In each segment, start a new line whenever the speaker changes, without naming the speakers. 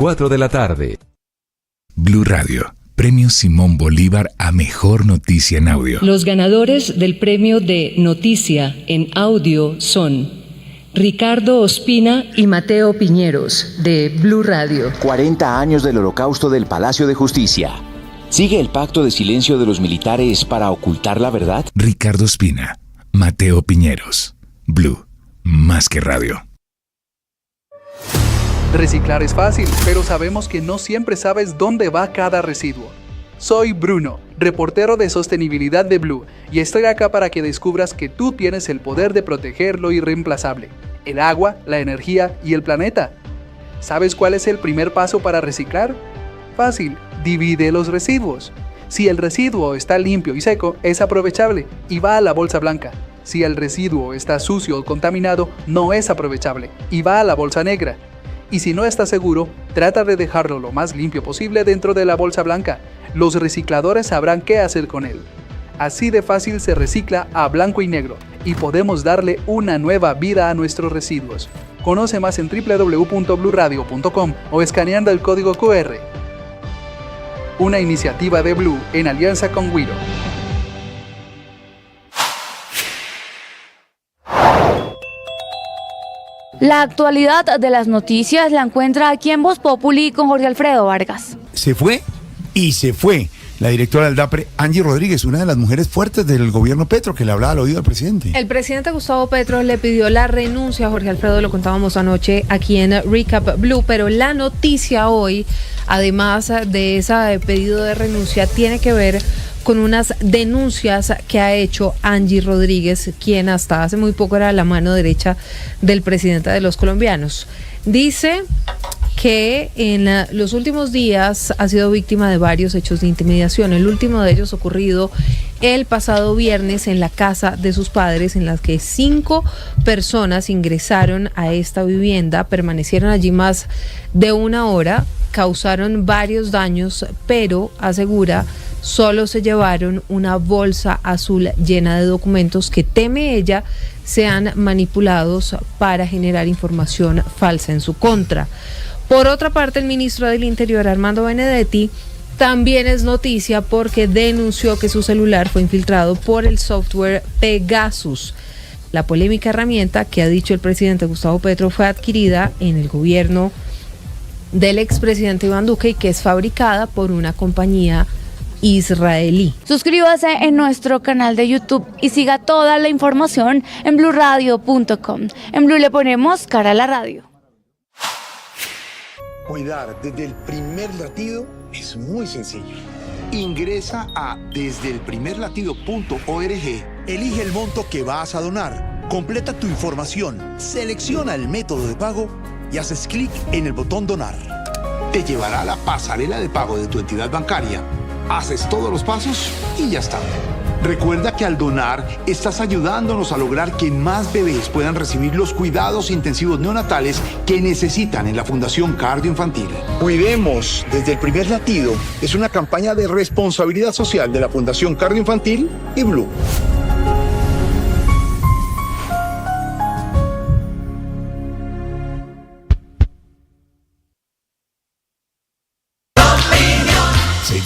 4 de la tarde.
Blue Radio, Premio Simón Bolívar a Mejor Noticia en Audio.
Los ganadores del premio de Noticia en Audio son Ricardo Ospina y Mateo Piñeros, de Blue Radio.
40 años del Holocausto del Palacio de Justicia. ¿Sigue el pacto de silencio de los militares para ocultar la verdad?
Ricardo Ospina, Mateo Piñeros, Blue, más que radio.
Reciclar es fácil, pero sabemos que no siempre sabes dónde va cada residuo. Soy Bruno, reportero de sostenibilidad de Blue, y estoy acá para que descubras que tú tienes el poder de proteger lo irreemplazable: el agua, la energía y el planeta. ¿Sabes cuál es el primer paso para reciclar? Fácil, divide los residuos. Si el residuo está limpio y seco, es aprovechable y va a la bolsa blanca. Si el residuo está sucio o contaminado, no es aprovechable y va a la bolsa negra. Y si no estás seguro, trata de dejarlo lo más limpio posible dentro de la bolsa blanca. Los recicladores sabrán qué hacer con él. Así de fácil se recicla a blanco y negro, y podemos darle una nueva vida a nuestros residuos. Conoce más en www.bluradio.com o escaneando el código QR. Una iniciativa de Blue en alianza con Wiro.
La actualidad de las noticias la encuentra aquí en Voz Populi con Jorge Alfredo Vargas.
Se fue y se fue la directora del DAPRE, Angie Rodríguez, una de las mujeres fuertes del gobierno Petro, que le hablaba al oído al presidente.
El presidente Gustavo Petro le pidió la renuncia a Jorge Alfredo, lo contábamos anoche aquí en Recap Blue, pero la noticia hoy, además de ese pedido de renuncia, tiene que ver con unas denuncias que ha hecho Angie Rodríguez, quien hasta hace muy poco era la mano derecha del presidente de los colombianos. Dice que en los últimos días ha sido víctima de varios hechos de intimidación. El último de ellos ocurrido el pasado viernes en la casa de sus padres, en las que 5 personas ingresaron a esta vivienda, permanecieron allí más de 1 hora, causaron varios daños, pero asegura solo se llevaron una bolsa azul llena de documentos que teme ella sean manipulados para generar información falsa en su contra. Por otra parte, el ministro del Interior, Armando Benedetti, también es noticia porque denunció que su celular fue infiltrado por el software Pegasus. La polémica herramienta, que ha dicho el presidente Gustavo Petro, fue adquirida en el gobierno del expresidente Iván Duque y que es fabricada por una compañía israelí.
Suscríbase en nuestro canal de YouTube y siga toda la información en bluradio.com. En Blue le ponemos cara a la radio.
Cuidar desde el primer latido es muy sencillo. Ingresa a desdelprimerlatido.org, elige el monto que vas a donar, completa tu información, selecciona el método de pago y haces clic en el botón donar. Te llevará a la pasarela de pago de tu entidad bancaria. Haces todos los pasos y ya está. Recuerda que al donar estás ayudándonos a lograr que más bebés puedan recibir los cuidados intensivos neonatales que necesitan en la Fundación Cardioinfantil. Cuidemos desde el primer latido es una campaña de responsabilidad social de la Fundación Cardioinfantil y Blue.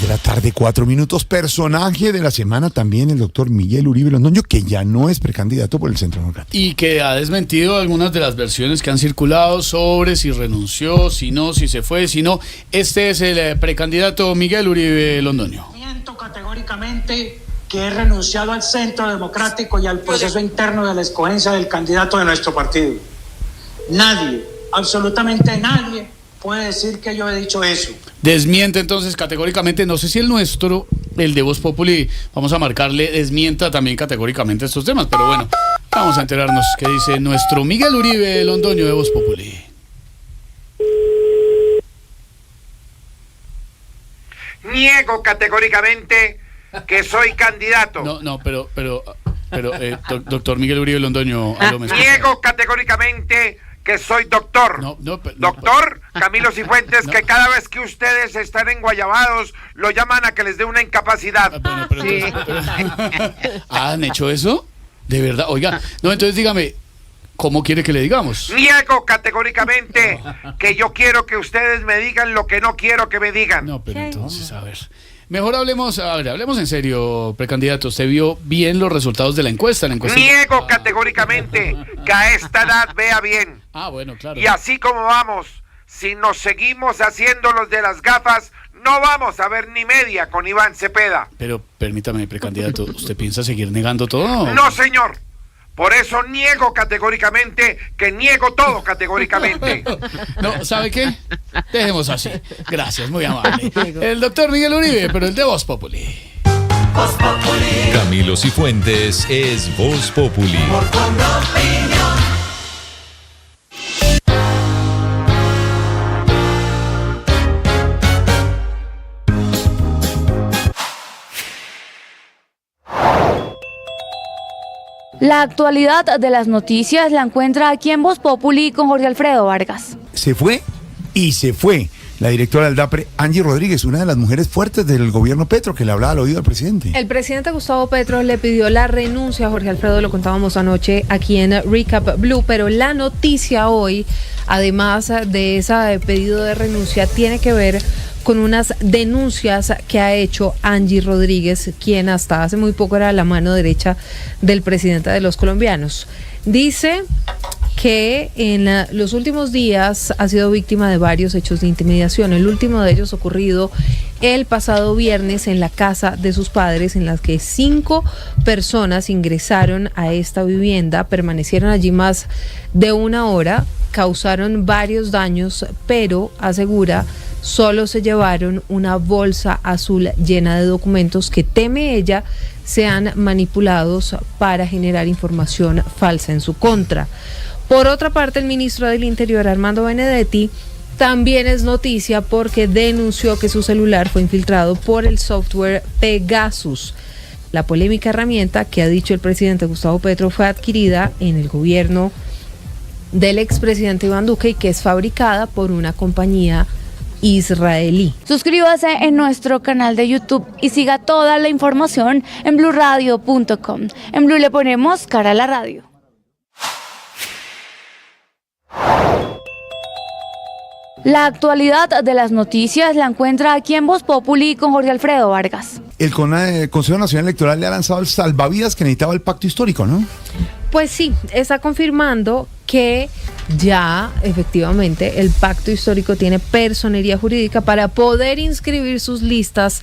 De la tarde, 4 minutos. Personaje de la semana también el doctor Miguel Uribe Londoño, que ya no es precandidato por el Centro Democrático.
Y que ha desmentido algunas de las versiones que han circulado sobre si renunció, si no, si se fue, si no. Este es el precandidato Miguel Uribe Londoño.
Miento categóricamente que he renunciado al Centro Democrático y al proceso interno de la escogencia del candidato de nuestro partido. Nadie, absolutamente nadie, puede decir que yo he dicho eso.
Desmiente entonces categóricamente, no sé si el nuestro, el de Voz Populi, vamos a marcarle, desmienta también categóricamente estos temas, pero bueno, vamos a enterarnos qué dice nuestro Miguel Uribe Londoño de Voz Populi.
Niego categóricamente que soy candidato.
Pero, doctor Miguel Uribe Londoño,
niego categóricamente que soy doctor. Doctor Camilo Cifuentes, que cada vez que ustedes están en Guayabados, lo llaman a que les dé una incapacidad.
¿Han hecho eso? ¿De verdad? Oiga, no, entonces dígame, ¿Cómo quiere que le digamos?
Niego categóricamente que yo quiero que ustedes me digan lo que no quiero que me digan.
No, pero entonces, a ver. Mejor hablemos en serio, precandidato. ¿Usted vio bien los resultados de la encuesta?
Niego categóricamente que a esta edad vea bien.
Bueno, claro.
Y así como vamos, si nos seguimos haciendo los de las gafas, no vamos a ver ni media con Iván Cepeda.
Pero permítame, precandidato, ¿usted piensa seguir negando todo?
No, señor. Por eso niego categóricamente que niego todo categóricamente.
No, ¿sabe qué? Dejemos así. Gracias, muy amable. El doctor Miguel Uribe, pero el de Voz Populi.
Voz Populi.
Camilo Cifuentes es Voz Populi.
La actualidad de las noticias la encuentra aquí en Voz Populi con Jorge Alfredo Vargas.
Se fue y se fue la directora del DAPRE, Angie Rodríguez, una de las mujeres fuertes del gobierno Petro, que le hablaba al oído al presidente.
El presidente Gustavo Petro le pidió la renuncia a Jorge Alfredo, lo contábamos anoche aquí en Recap Blue, pero la noticia hoy, además de ese pedido de renuncia, tiene que ver con unas denuncias que ha hecho Angie Rodríguez, quien hasta hace muy poco era la mano derecha del presidente de los colombianos. Dice que en los últimos días ha sido víctima de varios hechos de intimidación. El último de ellos ocurrido el pasado viernes en la casa de sus padres, en las que 5 personas ingresaron a esta vivienda, permanecieron allí más de 1 hora, causaron varios daños, pero asegura solo se llevaron una bolsa azul llena de documentos que teme ella sean manipulados para generar información falsa en su contra. Por otra parte, el ministro del Interior, Armando Benedetti, también es noticia porque denunció que su celular fue infiltrado por el software Pegasus. La polémica herramienta, que ha dicho el presidente Gustavo Petro, fue adquirida en el gobierno del expresidente Iván Duque y que es fabricada por una compañía israelí.
Suscríbase en nuestro canal de YouTube y siga toda la información en bluradio.com. En Blue le ponemos cara a la radio. La actualidad de las noticias la encuentra aquí en Voz Populi con Jorge Alfredo Vargas.
El Consejo Nacional Electoral le ha lanzado el salvavidas que necesitaba el pacto histórico, ¿no?
Pues sí, está confirmando que ya efectivamente el pacto histórico tiene personería jurídica para poder inscribir sus listas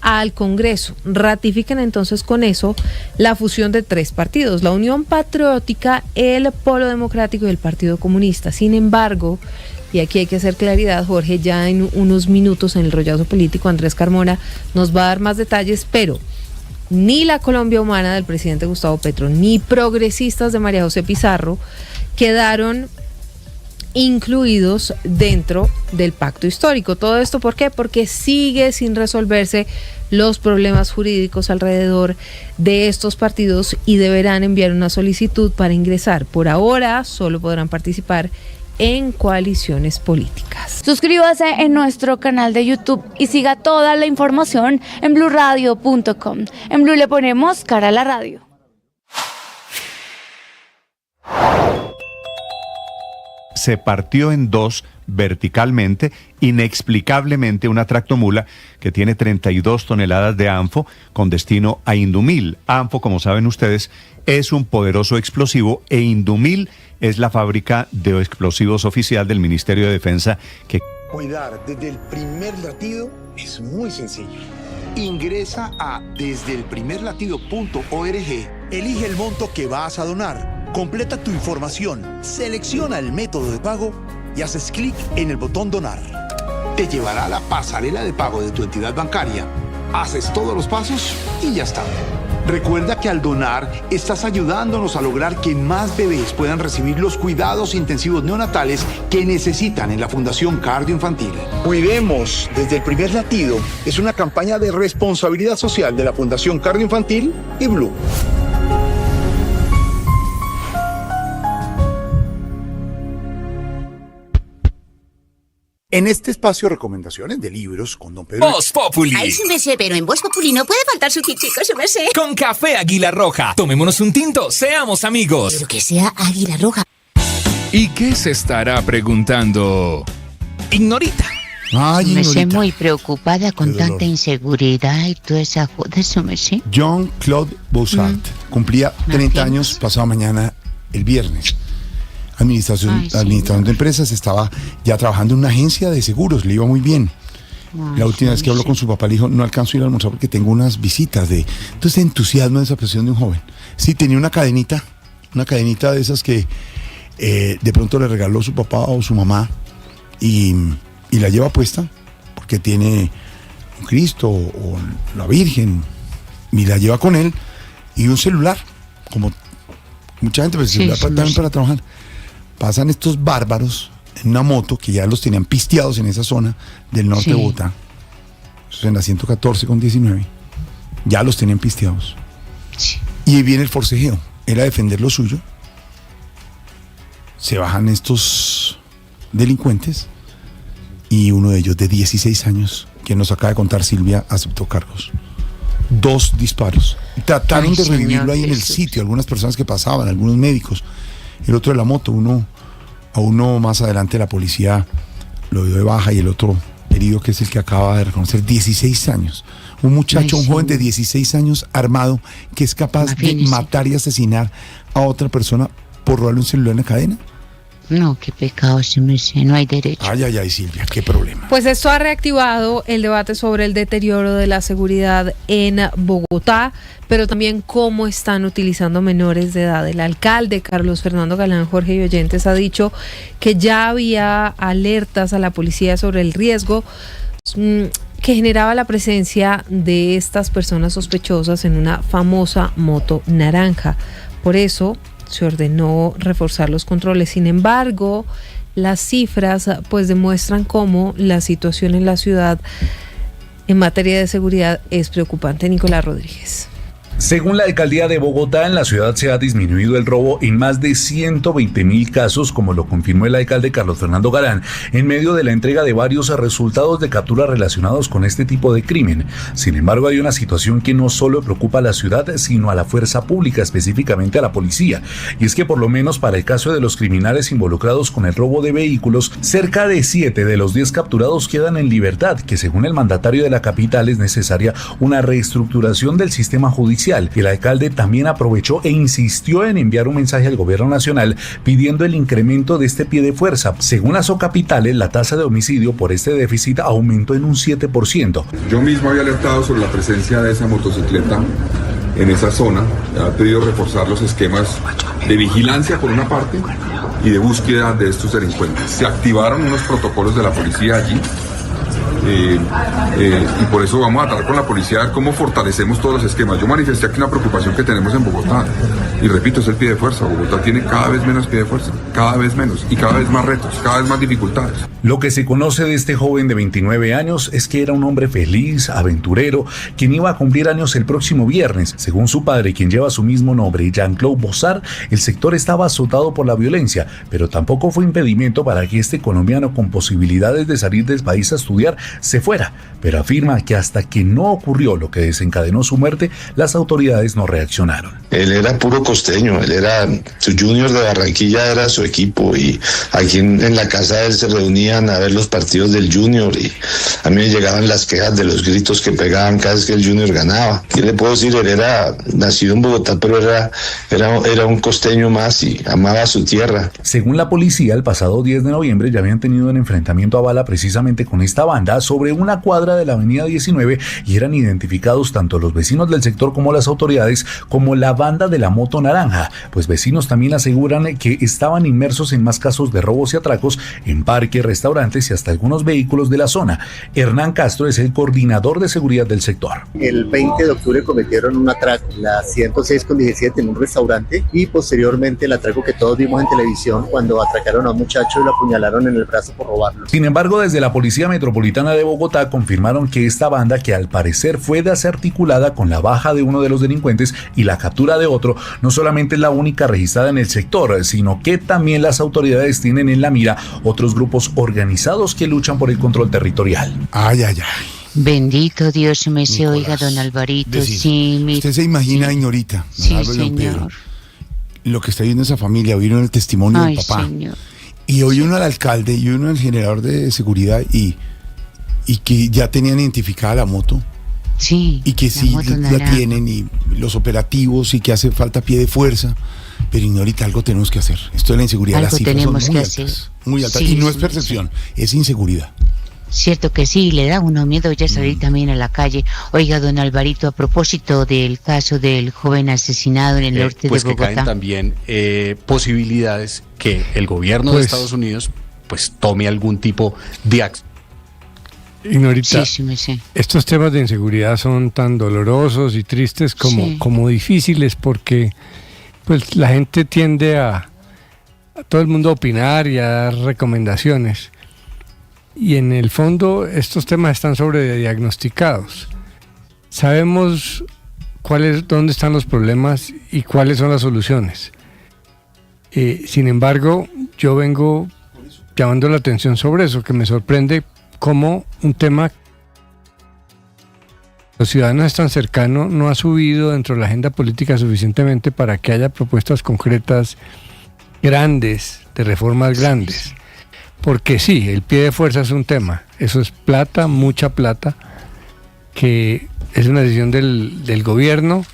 al Congreso. Ratifican entonces con eso la fusión de 3 partidos, la Unión Patriótica, el Polo Democrático y el Partido Comunista. Sin embargo, y aquí hay que hacer claridad, Jorge, ya en unos minutos en el rollazo político Andrés Carmona nos va a dar más detalles, pero ni la Colombia Humana del presidente Gustavo Petro, ni progresistas de María José Pizarro quedaron incluidos dentro del pacto histórico. ¿Todo esto por qué? Porque sigue sin resolverse los problemas jurídicos alrededor de estos partidos y deberán enviar una solicitud para ingresar. Por ahora solo podrán participar en coaliciones políticas.
Suscríbase en nuestro canal de YouTube y siga toda la información en bluradio.com. En Blue le ponemos cara a la radio.
Se partió en 2 verticalmente, inexplicablemente, una tractomula que tiene 32 toneladas de ANFO con destino a Indumil. ANFO, como saben ustedes, es un poderoso explosivo e Indumil es la fábrica de explosivos oficial del Ministerio de Defensa que...
Cuidar desde el primer latido es muy sencillo. Ingresa a desdeelprimerlatido.org, elige el monto que vas a donar, completa tu información, selecciona el método de pago y haces clic en el botón donar. Te llevará a la pasarela de pago de tu entidad bancaria. Haces todos los pasos y ya está. Recuerda que al donar estás ayudándonos a lograr que más bebés puedan recibir los cuidados intensivos neonatales que necesitan en la Fundación Cardioinfantil. Cuidemos desde el primer latido es una campaña de responsabilidad social de la Fundación Cardioinfantil y Blue.
En este espacio, recomendaciones de libros con don Pedro.
Voz Populi.
Ay, su merced, pero en Voz Populi no puede faltar su tintico, su merced.
Con café Águila Roja. Tomémonos un tinto, seamos amigos.
Pero que sea Águila Roja.
¿Y qué se estará preguntando Ignorita?
Ay,
Me sé
Ignorita.
muy preocupada con
Qué dolor.
tanta inseguridad y toda esa joda, eso me sé.
Jean-Claude Bossart cumplía 30 años pasado mañana, el viernes. Administrador de empresas, estaba ya trabajando en una agencia de seguros, le iba muy bien. La última vez que habló con su papá le dijo, no alcanzo a ir a almorzar porque tengo unas visitas de... Entonces, entusiasmo de esa presión de un joven. Sí, tenía una cadenita de esas que de pronto le regaló su papá o su mamá y la lleva puesta porque tiene un Cristo o la Virgen y la lleva con él, y un celular, como mucha gente, pero el celular también para trabajar. Pasan estos bárbaros en una moto que ya los tenían pisteados en esa zona del norte de Bogotá, eso es en la 114 con 19, ya los tenían pisteados. Y ahí viene el forcejeo, era defender lo suyo. Se bajan estos delincuentes y uno de ellos, de 16 años, que nos acaba de contar Silvia, aceptó cargos. 2 disparos. Trataron de revivirlo ahí en el sitio, algunas personas que pasaban, algunos médicos. El otro de la moto, a uno más adelante la policía lo dio de baja, y el otro herido, que es el que acaba de reconocer, 16 años. Un muchacho, un joven de 16 años armado, que es capaz de matar y asesinar a otra persona por robarle un celular en la cadena.
No, qué pecado, sí me sé, no hay derecho.
Ay, Silvia, qué problema.
Pues esto ha reactivado el debate sobre el deterioro de la seguridad en Bogotá, pero también cómo están utilizando menores de edad. El alcalde Carlos Fernando Galán, Jorge y oyentes, ha dicho que ya había alertas a la policía sobre el riesgo que generaba la presencia de estas personas sospechosas en una famosa moto naranja. Por eso se ordenó reforzar los controles. Sin embargo, las cifras pues demuestran cómo la situación en la ciudad en materia de seguridad es preocupante. Nicolás Rodríguez.
Según la alcaldía de Bogotá, en la ciudad se ha disminuido el robo en más de 120.000 casos, como lo confirmó el alcalde Carlos Fernando Galán, en medio de la entrega de varios resultados de captura relacionados con este tipo de crimen. Sin embargo, hay una situación que no solo preocupa a la ciudad, sino a la fuerza pública, específicamente a la policía. Y es que por lo menos para el caso de los criminales involucrados con el robo de vehículos, cerca de 7 de los 10 capturados quedan en libertad, que según el mandatario de la capital es necesaria una reestructuración del sistema judicial. El alcalde también aprovechó e insistió en enviar un mensaje al gobierno nacional pidiendo el incremento de este pie de fuerza. Según las capitales, la tasa de homicidio por este déficit aumentó en un 7%.
Yo mismo había alertado sobre la presencia de esa motocicleta en esa zona. Ha pedido reforzar los esquemas de vigilancia por una parte y de búsqueda de estos delincuentes. Se activaron unos protocolos de la policía allí. Y por eso vamos a tratar con la policía a ver cómo fortalecemos todos los esquemas. Yo manifesté aquí una preocupación que tenemos en Bogotá, y repito, es el pie de fuerza. Bogotá tiene cada vez menos pie de fuerza, cada vez menos, y cada vez más retos, cada vez más dificultades.
Lo que se conoce de este joven de 29 años es que era un hombre feliz, aventurero, quien iba a cumplir años el próximo viernes. Según su padre, quien lleva su mismo nombre, Jean-Claude Bossart, el sector estaba azotado por la violencia, pero tampoco fue impedimento para que este colombiano con posibilidades de salir del país a estudiar se fuera, pero afirma que hasta que no ocurrió lo que desencadenó su muerte, las autoridades no reaccionaron.
Él era puro costeño, él era su Junior de Barranquilla, era su equipo, y aquí en la casa de él se reunían a ver los partidos del Junior, y a mí me llegaban las quejas de los gritos que pegaban cada vez que el Junior ganaba. ¿Qué le puedo decir? Él era nacido en Bogotá, pero era un costeño más y amaba su tierra.
Según la policía, el pasado 10 de noviembre ya habían tenido un enfrentamiento a bala precisamente con esta banda sobre una cuadra de la avenida 19, y eran identificados tanto los vecinos del sector como las autoridades como la banda de la moto naranja, pues vecinos también aseguran que estaban inmersos en más casos de robos y atracos en parques, restaurantes y hasta algunos vehículos de la zona. Hernán Castro es el coordinador de seguridad del sector.
El 20 de octubre cometieron un atraco, la 106 con 17, en un restaurante, y posteriormente el atraco que todos vimos en televisión cuando atracaron a un muchacho y lo apuñalaron en el brazo por robarlo.
Sin embargo, desde la Policía Metropolitana de Bogotá confirmaron que esta banda, que al parecer fue desarticulada con la baja de uno de los delincuentes y la captura de otro, no solamente es la única registrada en el sector, sino que también las autoridades tienen en la mira otros grupos organizados que luchan por el control territorial.
Ay.
Bendito Dios, me se oiga, don Alvarito. Sí,
usted se imagina, Ignorita,
sí, señor.
lo que está viendo esa familia, oyeron el testimonio del papá.
Señor.
Y oyeron al alcalde y oyeron al generador de seguridad y que ya tenían identificada la moto.
Sí.
Y que sí la tienen y los operativos y que hace falta pie de fuerza. Pero Ignorita, algo tenemos que hacer. Esto de la inseguridad,
algo
las cifras
tenemos
son muy
que
altas,
hacer.
muy altas.
Sí,
y no es
sí,
percepción, es inseguridad.
Cierto que sí, le da uno miedo ya salir también a la calle. Oiga, don Alvarito, a propósito del caso del joven asesinado en el norte
pues
de Bogotá.
Pues que caen también posibilidades que el gobierno de Estados Unidos pues tome algún tipo de acción.
Ignorita,
sí.
Estos temas de inseguridad son tan dolorosos y tristes como difíciles, porque pues la gente tiende a todo el mundo a opinar y a dar recomendaciones. Y en el fondo estos temas están sobrediagnosticados. Sabemos dónde están los problemas y cuáles son las soluciones. Sin embargo, yo vengo llamando la atención sobre eso, que me sorprende cómo un tema los ciudadanos es tan cercano, no ha subido dentro de la agenda política suficientemente para que haya propuestas concretas grandes, de reformas grandes. Porque sí, el pie de fuerza es un tema, eso es plata, mucha plata, que es una decisión del gobierno,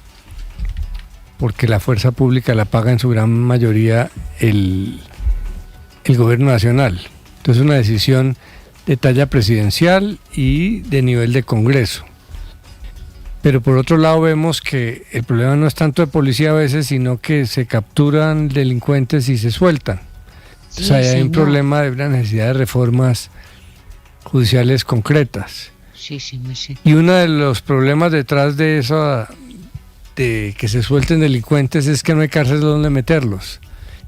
porque la fuerza pública la paga en su gran mayoría el gobierno nacional. Entonces es una decisión de talla presidencial y de nivel de Congreso. Pero por otro lado vemos que el problema no es tanto de policía a veces, sino que se capturan delincuentes y se sueltan. Entonces ahí hay un problema de una necesidad de reformas judiciales concretas.
Sí.
Y uno de los problemas detrás de eso, de que se suelten delincuentes, es que no hay cárceles donde meterlos.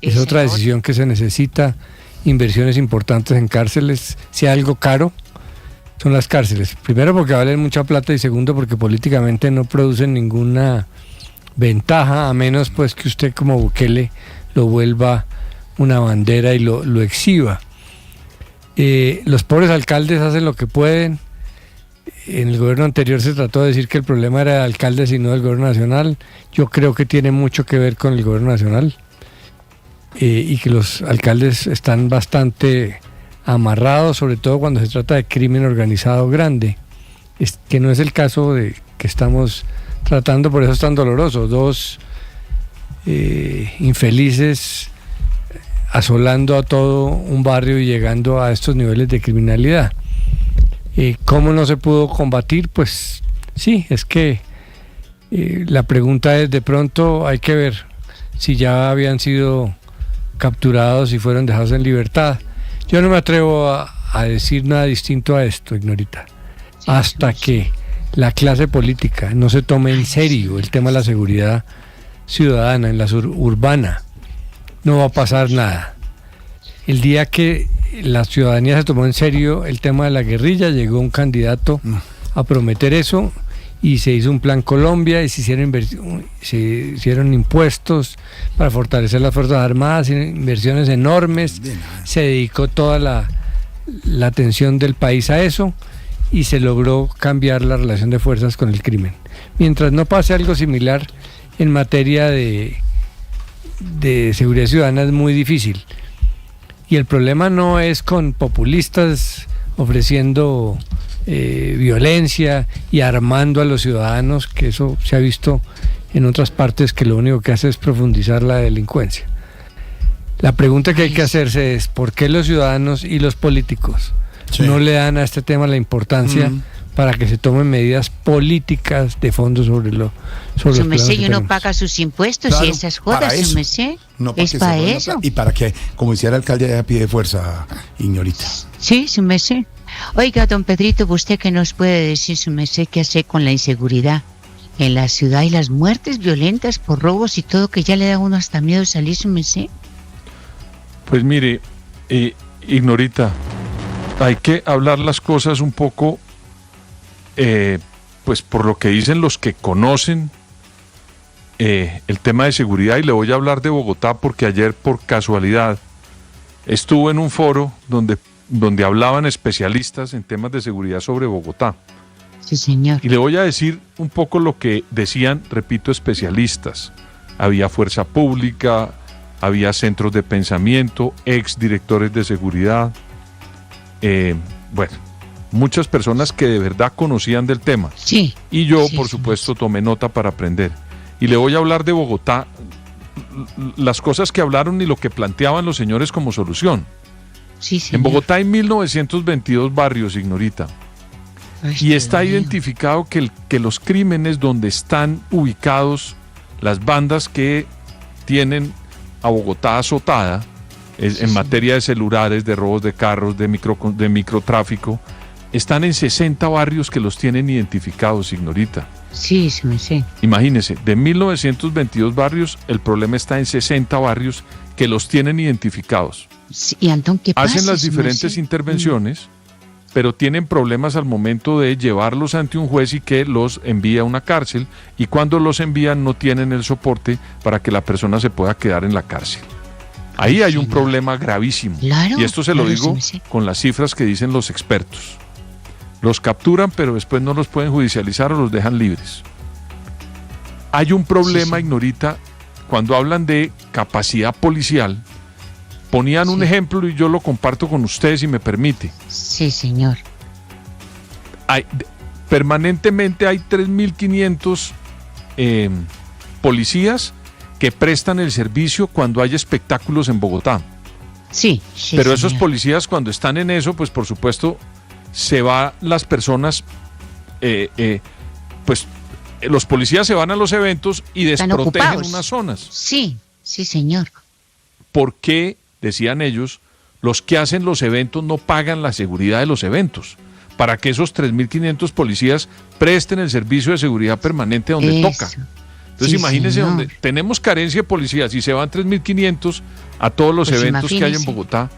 Es otra decisión que se necesita, inversiones importantes en cárceles. Si hay algo caro, son las cárceles. Primero porque valen mucha plata y segundo porque políticamente no producen ninguna ventaja, a menos pues que usted como Bukele lo vuelva una bandera y lo exhiba. Los pobres alcaldes hacen lo que pueden. En el gobierno anterior se trató de decir que el problema era de alcaldes y no del gobierno nacional. Yo creo que tiene mucho que ver con el gobierno nacional y que los alcaldes están bastante amarrados, sobre todo cuando se trata de crimen organizado grande, que no es el caso de que estamos tratando, por eso es tan doloroso. 2 infelices asolando a todo un barrio y llegando a estos niveles de criminalidad. ¿Cómo no se pudo combatir? Pues sí, es que la pregunta es, de pronto hay que ver si ya habían sido capturados y fueron dejados en libertad. Yo no me atrevo a decir nada distinto a esto, Ignorita, hasta que la clase política no se tome en serio el tema de la seguridad ciudadana en la urbana. No va a pasar nada. El día que la ciudadanía se tomó en serio el tema de la guerrilla, llegó un candidato a prometer eso y se hizo un plan Colombia y se hicieron impuestos para fortalecer las Fuerzas Armadas, inversiones enormes, se dedicó toda la atención del país a eso y se logró cambiar la relación de fuerzas con el crimen. Mientras no pase algo similar en materia de seguridad ciudadana es muy difícil. Y el problema no es con populistas ofreciendo violencia y armando a los ciudadanos, que eso se ha visto en otras partes, que lo único que hace es profundizar la delincuencia. La pregunta que hay que hacerse es ¿por qué los ciudadanos y los políticos no le dan a este tema la importancia para que se tomen medidas políticas de fondo sobre los
su mesé, y uno paga sus impuestos, claro, y esas jodas, su mesé,
no
es para eso.
Y para que, como decía el alcalde, haya pie de fuerza, Ignorita.
Sí, su mesé. Oiga, don Pedrito, ¿usted qué nos puede decir, su mesé, qué hace con la inseguridad en la ciudad y las muertes violentas por robos y todo, que ya le da a uno hasta miedo salir, su mesé?
Pues mire, Ignorita, hay que hablar las cosas un poco, pues por lo que dicen los que conocen el tema de seguridad, y le voy a hablar de Bogotá porque ayer por casualidad estuve en un foro donde hablaban especialistas en temas de seguridad sobre Bogotá.
Sí, señor.
Y le voy a decir un poco lo que decían, repito, especialistas. había fuerza pública, había centros de pensamiento, exdirectores de seguridad, bueno, muchas personas que de verdad conocían del tema.
Sí.
Y yo,
sí,
por supuesto, tomé nota para aprender. Y le voy a hablar de Bogotá, las cosas que hablaron y lo que planteaban los señores como solución.
Sí,
en Bogotá hay 1922 barrios, Ignorita. Y está identificado que los crímenes donde están ubicados las bandas que tienen a Bogotá azotada en materia de celulares, de robos de carros, de microtráfico, están en 60 barrios que los tienen identificados, Ignorita.
Sí, sí me sé.
Imagínese, de 1922 barrios, el problema está en 60 barrios que los tienen identificados.
Sí, y Antón, ¿qué pasa?
Hacen las diferentes intervenciones, pero tienen problemas al momento de llevarlos ante un juez y que los envía a una cárcel, y cuando los envían no tienen el soporte para que la persona se pueda quedar en la cárcel. Ahí hay un problema gravísimo.
Claro,
y esto se lo digo con las cifras que dicen los expertos. Los capturan, pero después no los pueden judicializar o los dejan libres. Hay un problema, Ignorita, cuando hablan de capacidad policial. Ponían un ejemplo y yo lo comparto con ustedes, si me permite.
Sí, señor.
Permanentemente hay 3.500 policías que prestan el servicio cuando hay espectáculos en Bogotá.
Sí,
pero esos policías, cuando están en eso, pues por supuesto se van las personas, pues los policías se van a los eventos y desprotegen unas zonas.
Sí, sí, señor.
¿Por qué, decían ellos, los que hacen los eventos no pagan la seguridad de los eventos? Para que esos 3.500 policías presten el servicio de seguridad permanente donde toca. Entonces imagínense, donde tenemos carencia de policías y se van 3.500 a todos los eventos que hay en Bogotá.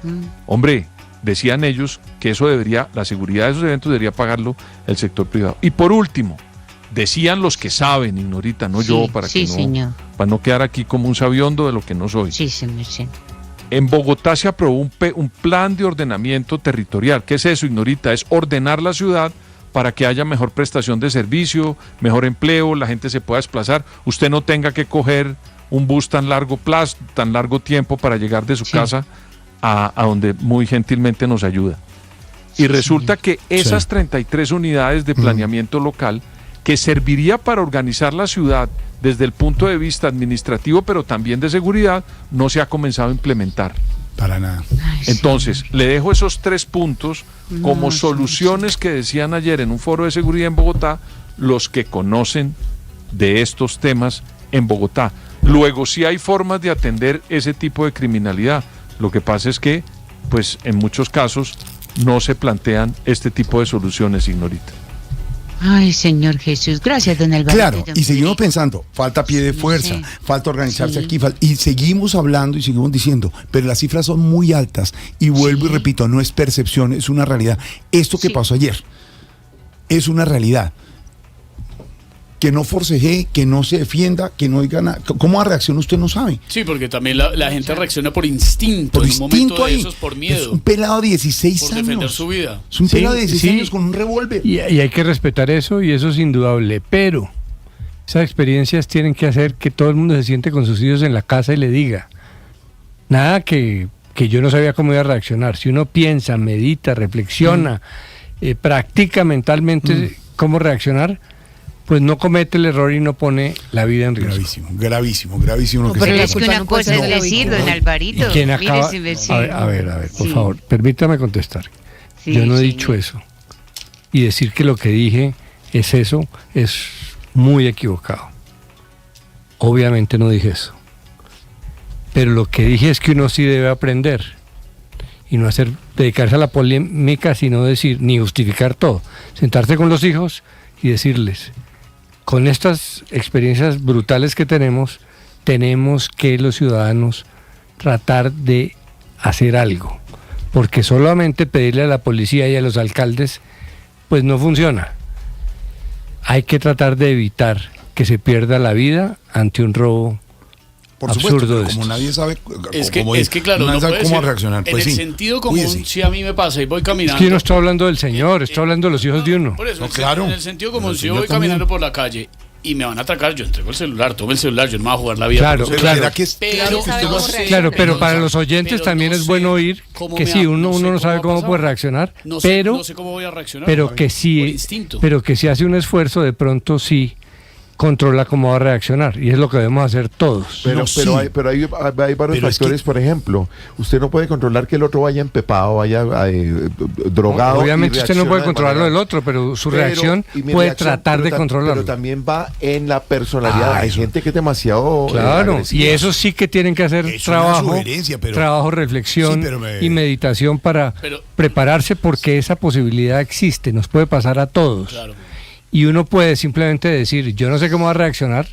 Hombre, decían ellos que eso debería, la seguridad de esos eventos debería pagarlo el sector privado. Y por último, decían los que saben, Ignorita, no yo, para no quedar aquí como un sabiondo de lo que no soy.
Sí, señor.
En Bogotá se aprobó un plan de ordenamiento territorial. ¿Qué es eso, Ignorita? Es ordenar la ciudad para que haya mejor prestación de servicio, mejor empleo, la gente se pueda desplazar, usted no tenga que coger un bus tan largo tiempo para llegar de su casa a donde muy gentilmente nos ayuda. Y resulta que esas 33 unidades de planeamiento local, que serviría para organizar la ciudad desde el punto de vista administrativo, pero también de seguridad, no se ha comenzado a implementar.
Para nada.
Entonces, le dejo esos 3 puntos como soluciones que decían ayer en un foro de seguridad en Bogotá los que conocen de estos temas en Bogotá. Luego, sí hay formas de atender ese tipo de criminalidad. Lo que pasa es que, pues, en muchos casos no se plantean este tipo de soluciones, Ignorita.
Ay, Señor Jesús, gracias, don Alvarito.
Claro, y seguimos pensando, falta pie de fuerza, falta organizarse aquí, y seguimos hablando y seguimos diciendo, pero las cifras son muy altas, y vuelvo y repito, no es percepción, es una realidad. Esto que pasó ayer es una realidad. Que no forcejee, que no se defienda, que no diga nada. ¿Cómo reacciona usted no sabe?
Sí, porque también la gente reacciona por instinto, en un momento de esos, por miedo.
Es un pelado de 16 años.
Por defender su vida.
Es un pelado de 16 años con un revólver.
Y hay que respetar eso, y eso es indudable. Pero esas experiencias tienen que hacer que todo el mundo se siente con sus hijos en la casa y le diga. Nada que yo no sabía cómo iba a reaccionar. Si uno piensa, medita, reflexiona, practica mentalmente cómo reaccionar, pues no comete el error y no pone la vida en riesgo.
Gravísimo.
No, pero es que una cosa es decir, don Alvarito.
¿Quién acaba? A ver, por favor, permítame contestar. Yo no he dicho eso. Y decir que lo que dije es eso es muy equivocado. Obviamente no dije eso. Pero lo que dije es que uno sí debe aprender y no dedicarse a la polémica, sino decir, ni justificar todo. Sentarse con los hijos y decirles, con estas experiencias brutales que tenemos que los ciudadanos tratar de hacer algo, porque solamente pedirle a la policía y a los alcaldes pues no funciona. Hay que tratar de evitar que se pierda la vida ante un robo
por
absurdo
supuesto,
de
como
estos.
nadie sabe
claro,
nadie sabe cómo reaccionar.
En
Pues
el
sí.
sentido común, si a mí me pasa y voy caminando.
Es que yo no estoy hablando del señor, estoy hablando de los hijos de uno.
Por eso,
No, claro.
en el sentido común,
Pero
si yo voy
también.
caminando por la calle y me van a atracar, yo entrego el celular, tomo el celular, yo no me voy a jugar la vida.
Claro,
claro.
Pero para los oyentes también es bueno oír que sí, uno no sabe cómo puede reaccionar,
no sé cómo voy a reaccionar.
Pero que sí, pero que si hace un esfuerzo, de pronto sí controla cómo va a reaccionar, y es lo que debemos hacer todos.
Pero hay varios factores, por ejemplo, usted no puede controlar que el otro vaya empepado, vaya drogado.
Obviamente usted no puede controlar lo del otro, pero su reacción puede tratar de controlarlo.
Pero también va en la personalidad. Hay gente que es demasiado
y eso sí que tienen que hacer trabajo, reflexión y meditación para prepararse, porque esa posibilidad existe, nos puede pasar a todos.
Claro.
Y uno puede simplemente decir, yo no sé cómo va a reaccionar,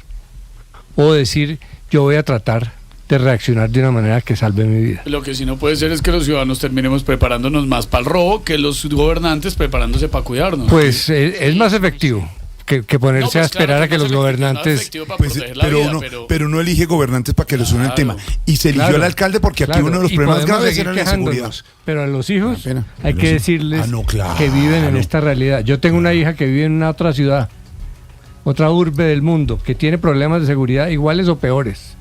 o decir, yo voy a tratar de reaccionar de una manera que salve mi vida.
Lo que sí no puede ser es que los ciudadanos terminemos preparándonos más para el robo que los gobernantes preparándose para cuidarnos.
Pues es más efectivo que ponerse a esperar a que los gobernantes...
Pero uno elige gobernantes para que les suene el tema. Y se eligió al alcalde porque aquí uno de los problemas graves era la seguridad.
Pero a los hijos hay que decirles que viven en esta realidad. Yo tengo una hija que vive en una otra ciudad, otra urbe del mundo, que tiene problemas de seguridad iguales o peores.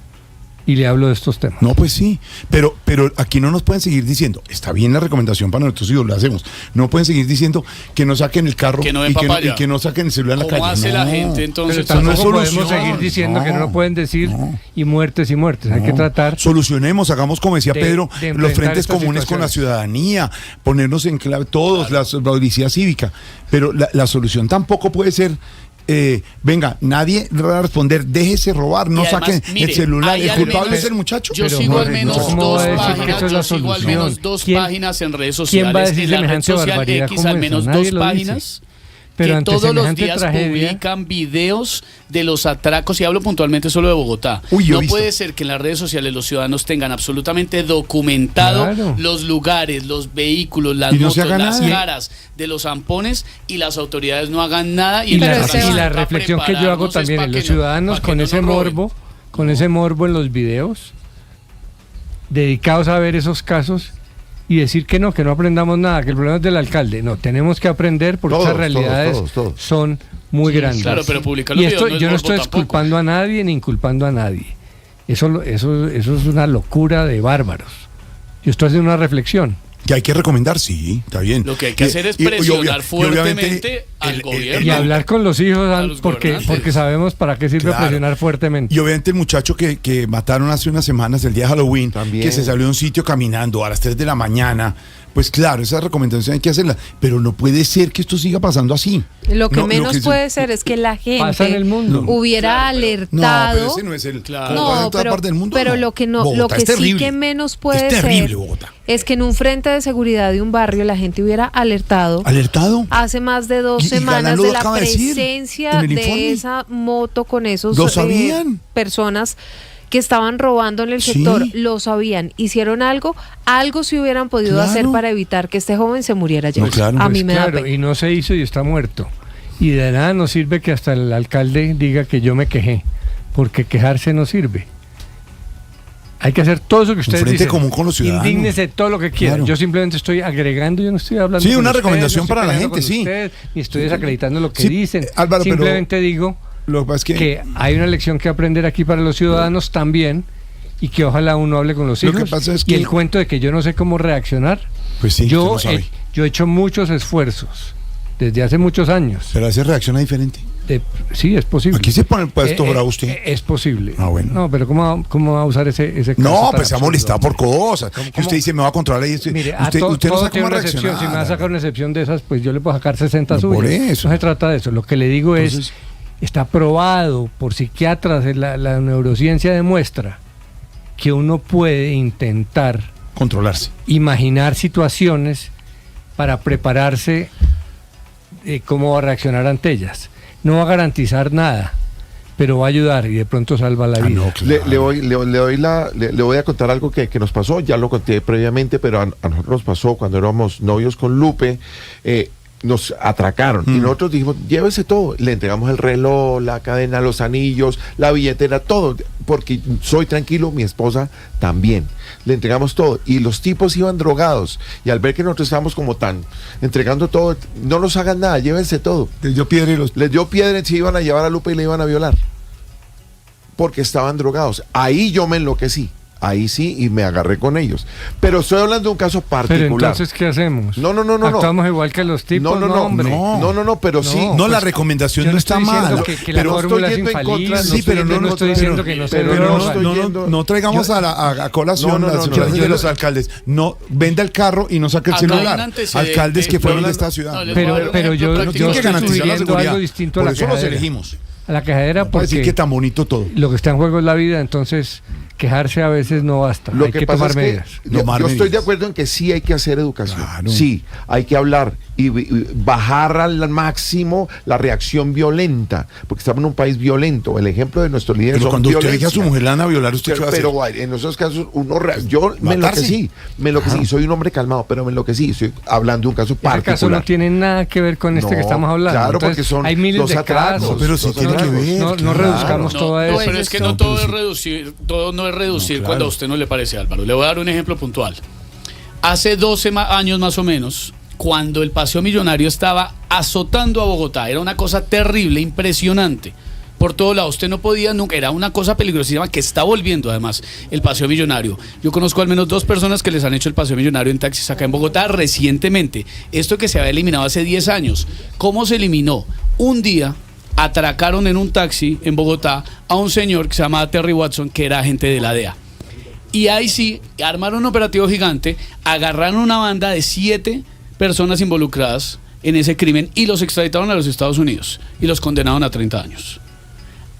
Y le hablo de estos temas.
No, pues sí, pero aquí no nos pueden seguir diciendo, está bien la recomendación para nuestros hijos, lo hacemos. No pueden seguir diciendo que no saquen el carro y que no saquen el celular en la calle.
¿Cómo hace la gente entonces?
Pero tampoco podemos seguir diciendo que no lo pueden decir y muertes. Hay que tratar.
Solucionemos, hagamos como decía Pedro, los frentes comunes con la ciudadanía, ponernos en clave todos, la policía cívica. Pero la solución tampoco puede ser... venga, nadie va a responder, déjese robar, no saquen el celular, el culpable es el muchacho.
Yo sigo al menos dos páginas en redes sociales.
¿Quién va a decir semejante barbaridad como
al menos dos páginas
pero
que todos los días publican videos de los atracos, y hablo puntualmente solo de Bogotá. No puede ser que en las redes sociales los ciudadanos tengan absolutamente documentado los lugares, los vehículos, las motos, las caras de los zampones, y las autoridades no hagan nada.
Y la reflexión que yo hago también en los ciudadanos con ese morbo en los videos, dedicados a ver esos casos, y decir que no aprendamos nada, que el problema es del alcalde. No, tenemos que aprender porque esas realidades son muy grandes.
Claro, pero publicar los
videos yo no estoy culpando a nadie ni inculpando a nadie. Eso es una locura de bárbaros. Yo estoy haciendo una reflexión.
Que hay que recomendar, sí, está bien.
Lo que hay que hacer es presionar fuertemente al gobierno.
Y hablar con los hijos, porque sabemos para qué sirve presionar fuertemente.
Y obviamente el muchacho que mataron hace unas semanas, el día de Halloween, que se salió de un sitio caminando a las 3 de la mañana, pues claro, esa recomendación hay que hacerla, pero no puede ser que esto siga pasando así.
Lo que menos puede ser es que la gente hubiera alertado.
No, pero ese no es el en toda parte del mundo.
Pero lo que sí que menos puede ser es que en un frente de seguridad de un barrio la gente hubiera alertado hace más de 2 semanas de la presencia de esa moto con esos personas que estaban robando en el sector. Lo sabían, hicieron algo sí hubieran podido hacer para evitar que este joven se muriera ya. A mí me da pena.
Y no se hizo y está muerto. Y de nada nos sirve que hasta el alcalde diga que yo me quejé, porque quejarse no sirve. Hay que hacer todo eso que ustedes dicen.
Común con los ciudadanos.
Indígnese todo lo que quieran. Yo simplemente estoy agregando, yo no estoy hablando.
Sí, una recomendación para la gente,
ni estoy desacreditando lo que dicen. Álvaro, simplemente digo que hay una lección que aprender aquí para los ciudadanos también, y que ojalá uno hable con los hijos.
Lo que pasa es que...
Y el cuento de que yo no sé cómo reaccionar,
pues sí,
yo he hecho muchos esfuerzos desde hace muchos años.
Pero ese reacciona diferente.
Sí, es posible.
Aquí se pone el puesto bravo usted.
Es posible.
Bueno.
No, pero ¿cómo va a usar ese caso?
No, pues se ha molestado por cosas. Que usted dice, me va a controlar. Y
mire,
usted no sabe cómo reaccionar.
Si me va a sacar una excepción de esas, pues yo le puedo sacar 60 suyas.
Por eso.
No se trata de eso. Lo que le digo es, está probado por psiquiatras, la neurociencia demuestra que uno puede intentar
controlarse,
imaginar situaciones para prepararse cómo va a reaccionar ante ellas. No va a garantizar nada, pero va a ayudar y de pronto salva la vida.
No, claro. le voy a contar algo que nos pasó, ya lo conté previamente, pero a nosotros nos pasó cuando éramos novios con Lupe. nos atracaron y nosotros dijimos, llévese todo, le entregamos el reloj, la cadena, los anillos, la billetera, todo, porque soy tranquilo, mi esposa también, le entregamos todo y los tipos iban drogados y al ver que nosotros estábamos como tan entregando todo, no nos hagan nada, llévense todo.
Les dio piedra
y se iban a llevar a Lupe y le iban a violar porque estaban drogados. Ahí yo me enloquecí. Ahí sí, y me agarré con ellos. Pero estoy hablando de un caso particular.
Pero entonces, ¿qué hacemos?
No.
¿Actuamos igual que los tipos?
No, pero sí.
No, la recomendación no está mal.
Que la fórmula es infalible.
Sí, pero no
estoy diciendo que no se
no traigamos a colación las frases de los alcaldes. No, venda el carro y no saque el celular. Alcaldes que fueron de esta ciudad.
Pero yo estoy sugiriendo algo distinto a la
cajadera. Por eso los elegimos.
A la cajadera porque...
decir que tan bonito todo.
Lo que está en juego es la vida, entonces... Quejarse a veces no basta, hay que tomar medidas.
Yo estoy de acuerdo en que sí hay que hacer educación, sí, hay que hablar y bajar al máximo la reacción violenta, porque estamos en un país violento, el ejemplo de nuestros líderes
son
cuando
violencia. Usted deje a su mujer la van a violar, usted
pero en esos casos yo me enloquecí, soy un hombre calmado, pero me enloquecí, estoy hablando de un caso particular.
Ese caso no tiene nada que ver con que estamos hablando.
Claro, entonces, porque son
hay miles de casos.
Pero sí tiene que ver.
No reduzcamos todo eso.
Pero es que no todo es reducir, todo no es reducir cuando a usted no le parece, Álvaro. Le voy a dar un ejemplo puntual. Hace 12 años más o menos, cuando el Paseo Millonario estaba azotando a Bogotá, era una cosa terrible, impresionante. Por todo lado, usted no podía nunca, era una cosa peligrosísima que está volviendo además el Paseo Millonario. Yo conozco al menos 2 personas que les han hecho el Paseo Millonario en taxis acá en Bogotá recientemente. Esto que se había eliminado hace 10 años. ¿Cómo se eliminó? Un día atracaron en un taxi en Bogotá a un señor que se llamaba Terry Watson, que era agente de la DEA. Y ahí sí, armaron un operativo gigante, agarraron una banda de 7 personas involucradas en ese crimen y los extraditaron a los Estados Unidos y los condenaron a 30 años.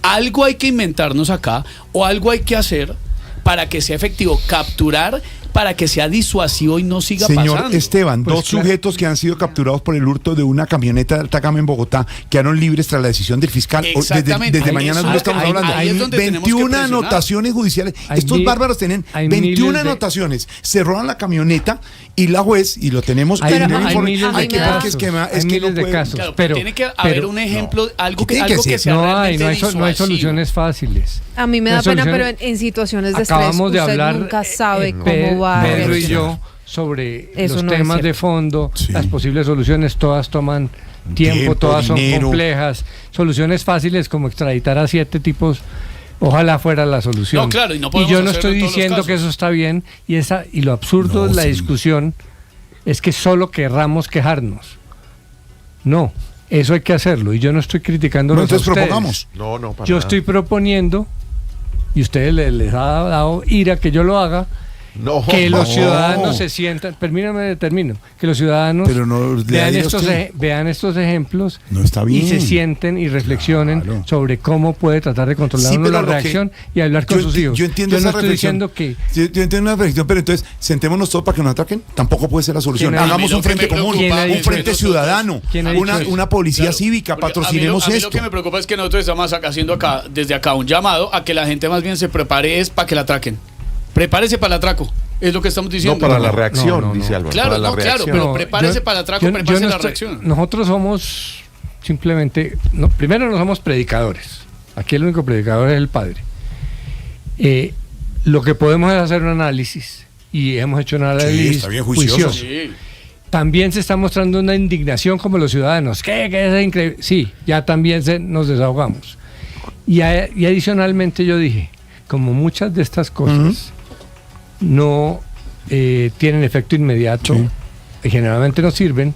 Algo hay que inventarnos acá o algo hay que hacer para que sea efectivo capturar, para que sea disuasivo y no siga pasando.
Señor Esteban, pues 2 sujetos que han sido capturados por el hurto de una camioneta de alta gama en Bogotá quedaron libres tras la decisión del fiscal. Desde mañana no estamos hablando.
Hay
21 anotaciones judiciales. Estos bárbaros tienen 21 anotaciones. Se roban la camioneta y la juez, y lo tenemos en el informe, hay que ver qué esquema es que no puede.
Casos,
claro, pero tiene que haber un ejemplo, algo que sea
realmente disuasivo. No hay soluciones fáciles.
A mí me da pena, pero en situaciones de estrés usted nunca sabe cómo va.
Pedro y yo sobre los temas de fondo, las posibles soluciones, todas toman tiempo, todas son complejas. Soluciones fáciles como extraditar a 7 tipos, ojalá fuera la solución.
No, claro, y
yo no estoy diciendo que eso está bien, y lo absurdo de la discusión es que solo querramos quejarnos. No, eso hay que hacerlo, y yo no estoy criticando a ustedes.
Propongamos.
Yo estoy proponiendo, y ustedes les ha dado ira que yo lo haga, que los ciudadanos se sientan, termino, que los ciudadanos vean estos ejemplos y se sienten y reflexionen sobre cómo puede tratar de controlar la reacción y hablar con sus hijos.
Yo entiendo esa reflexión. Yo entiendo una reflexión, pero entonces sentémonos todos para que nos ataquen. Tampoco puede ser la solución. Hagamos un frente común, un frente ciudadano, una policía cívica, patrocinemos esto.
Lo que me preocupa es que nosotros estamos haciendo desde acá un llamado a que la gente más bien se prepare para que la atraquen. Prepárese para el atraco, es lo que estamos diciendo.
No, para la reacción, dice Álvaro.
Claro, claro, pero prepárese para el atraco, prepárese la reacción.
Nosotros somos simplemente, primero no somos predicadores. Aquí el único predicador es el Padre. Lo que podemos es hacer un análisis, y hemos hecho un análisis
está bien juicioso.
Sí. También se está mostrando una indignación como los ciudadanos. ¿Qué es increíble? Sí, ya también nos desahogamos. Y adicionalmente yo dije, como muchas de estas cosas no tienen efecto inmediato y generalmente no sirven,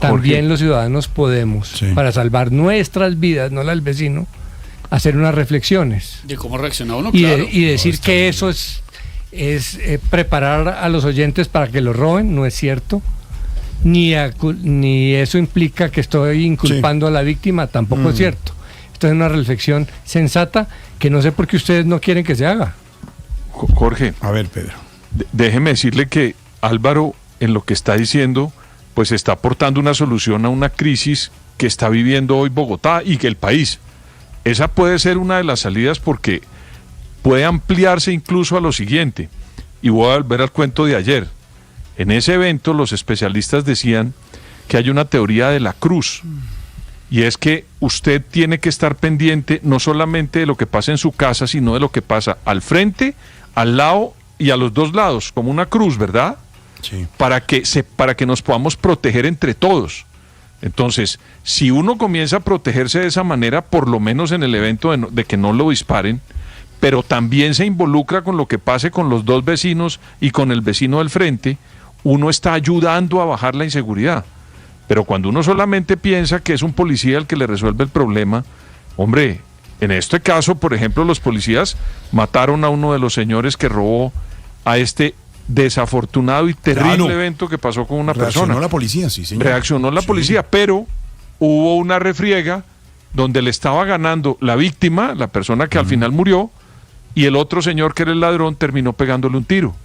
también los ciudadanos podemos, para salvar nuestras vidas, no la del vecino, hacer unas reflexiones.
De cómo reacciona uno,
y decir que eso es preparar a los oyentes para que lo roben, no es cierto. Ni eso implica que estoy inculpando a la víctima, tampoco es cierto. Esto es una reflexión sensata que no sé por qué ustedes no quieren que se haga.
Jorge,
a ver, Pedro,
déjeme decirle que Álvaro, en lo que está diciendo, pues está aportando una solución a una crisis que está viviendo hoy Bogotá y que el país. Esa puede ser una de las salidas, porque puede ampliarse incluso a lo siguiente. Y voy a volver al cuento de ayer. En ese evento los especialistas decían que hay una teoría de la cruz. Y es que usted tiene que estar pendiente no solamente de lo que pasa en su casa, sino de lo que pasa al frente, al lado y a los dos lados, como una cruz, ¿verdad?
Sí.
Para que nos podamos proteger entre todos. Entonces, si uno comienza a protegerse de esa manera, por lo menos en el evento de que no lo disparen, pero también se involucra con lo que pase con los dos vecinos y con el vecino del frente, uno está ayudando a bajar la inseguridad. Pero cuando uno solamente piensa que es un policía el que le resuelve el problema, hombre, en este caso, por ejemplo, los policías mataron a uno de los señores que robó a este desafortunado y terrible evento que pasó con una persona.
Reaccionó la policía, sí, señor.
Reaccionó la policía, pero hubo una refriega donde le estaba ganando la víctima, la persona que al final murió, y el otro señor que era el ladrón terminó pegándole un tiro.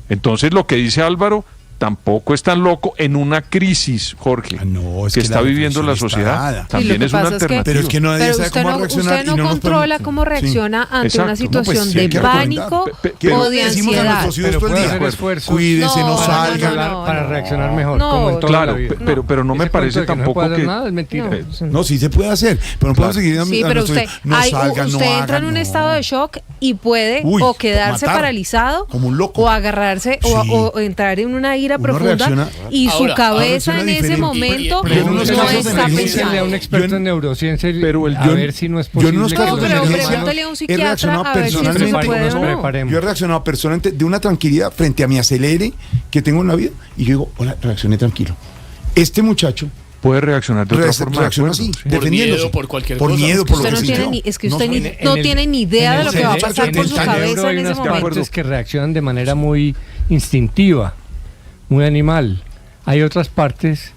Entonces lo que dice Álvaro tampoco es tan loco en una crisis, Jorge, que está viviendo la sociedad. También es una alternativa.
Pero es que nadie sabe cómo reaccionar.
Usted no controla cómo reacciona ante una situación de pánico o de ansiedad.
Cuídese, no salga.
Para reaccionar mejor.
Claro, pero no me parece tampoco que...
nada, es mentira.
No, sí se puede hacer, pero no podemos seguir.
Sí, pero usted entra en un estado de shock y puede o quedarse paralizado
como un loco,
o agarrarse o entrar en una ira profunda y su cabeza en ese momento no está pensando.
A un experto en neurociencia a ver si no es posible.
Pero pregúntale a un psiquiatra a ver si esto se puede o no.
Yo he reaccionado personalmente de una tranquilidad frente a mi acelere que tengo en la vida y yo digo, hola, reaccioné tranquilo. Este muchacho
puede reaccionar de otra forma.
Reacciona así, defendiéndose.
Miedo, por cualquier
por
cosa.
miedo, por lo que
sintió. Es que usted no tiene ni idea de lo que va a pasar por su cabeza en ese momento.
Es que reaccionan de manera muy instintiva, muy animal. Hay otras partes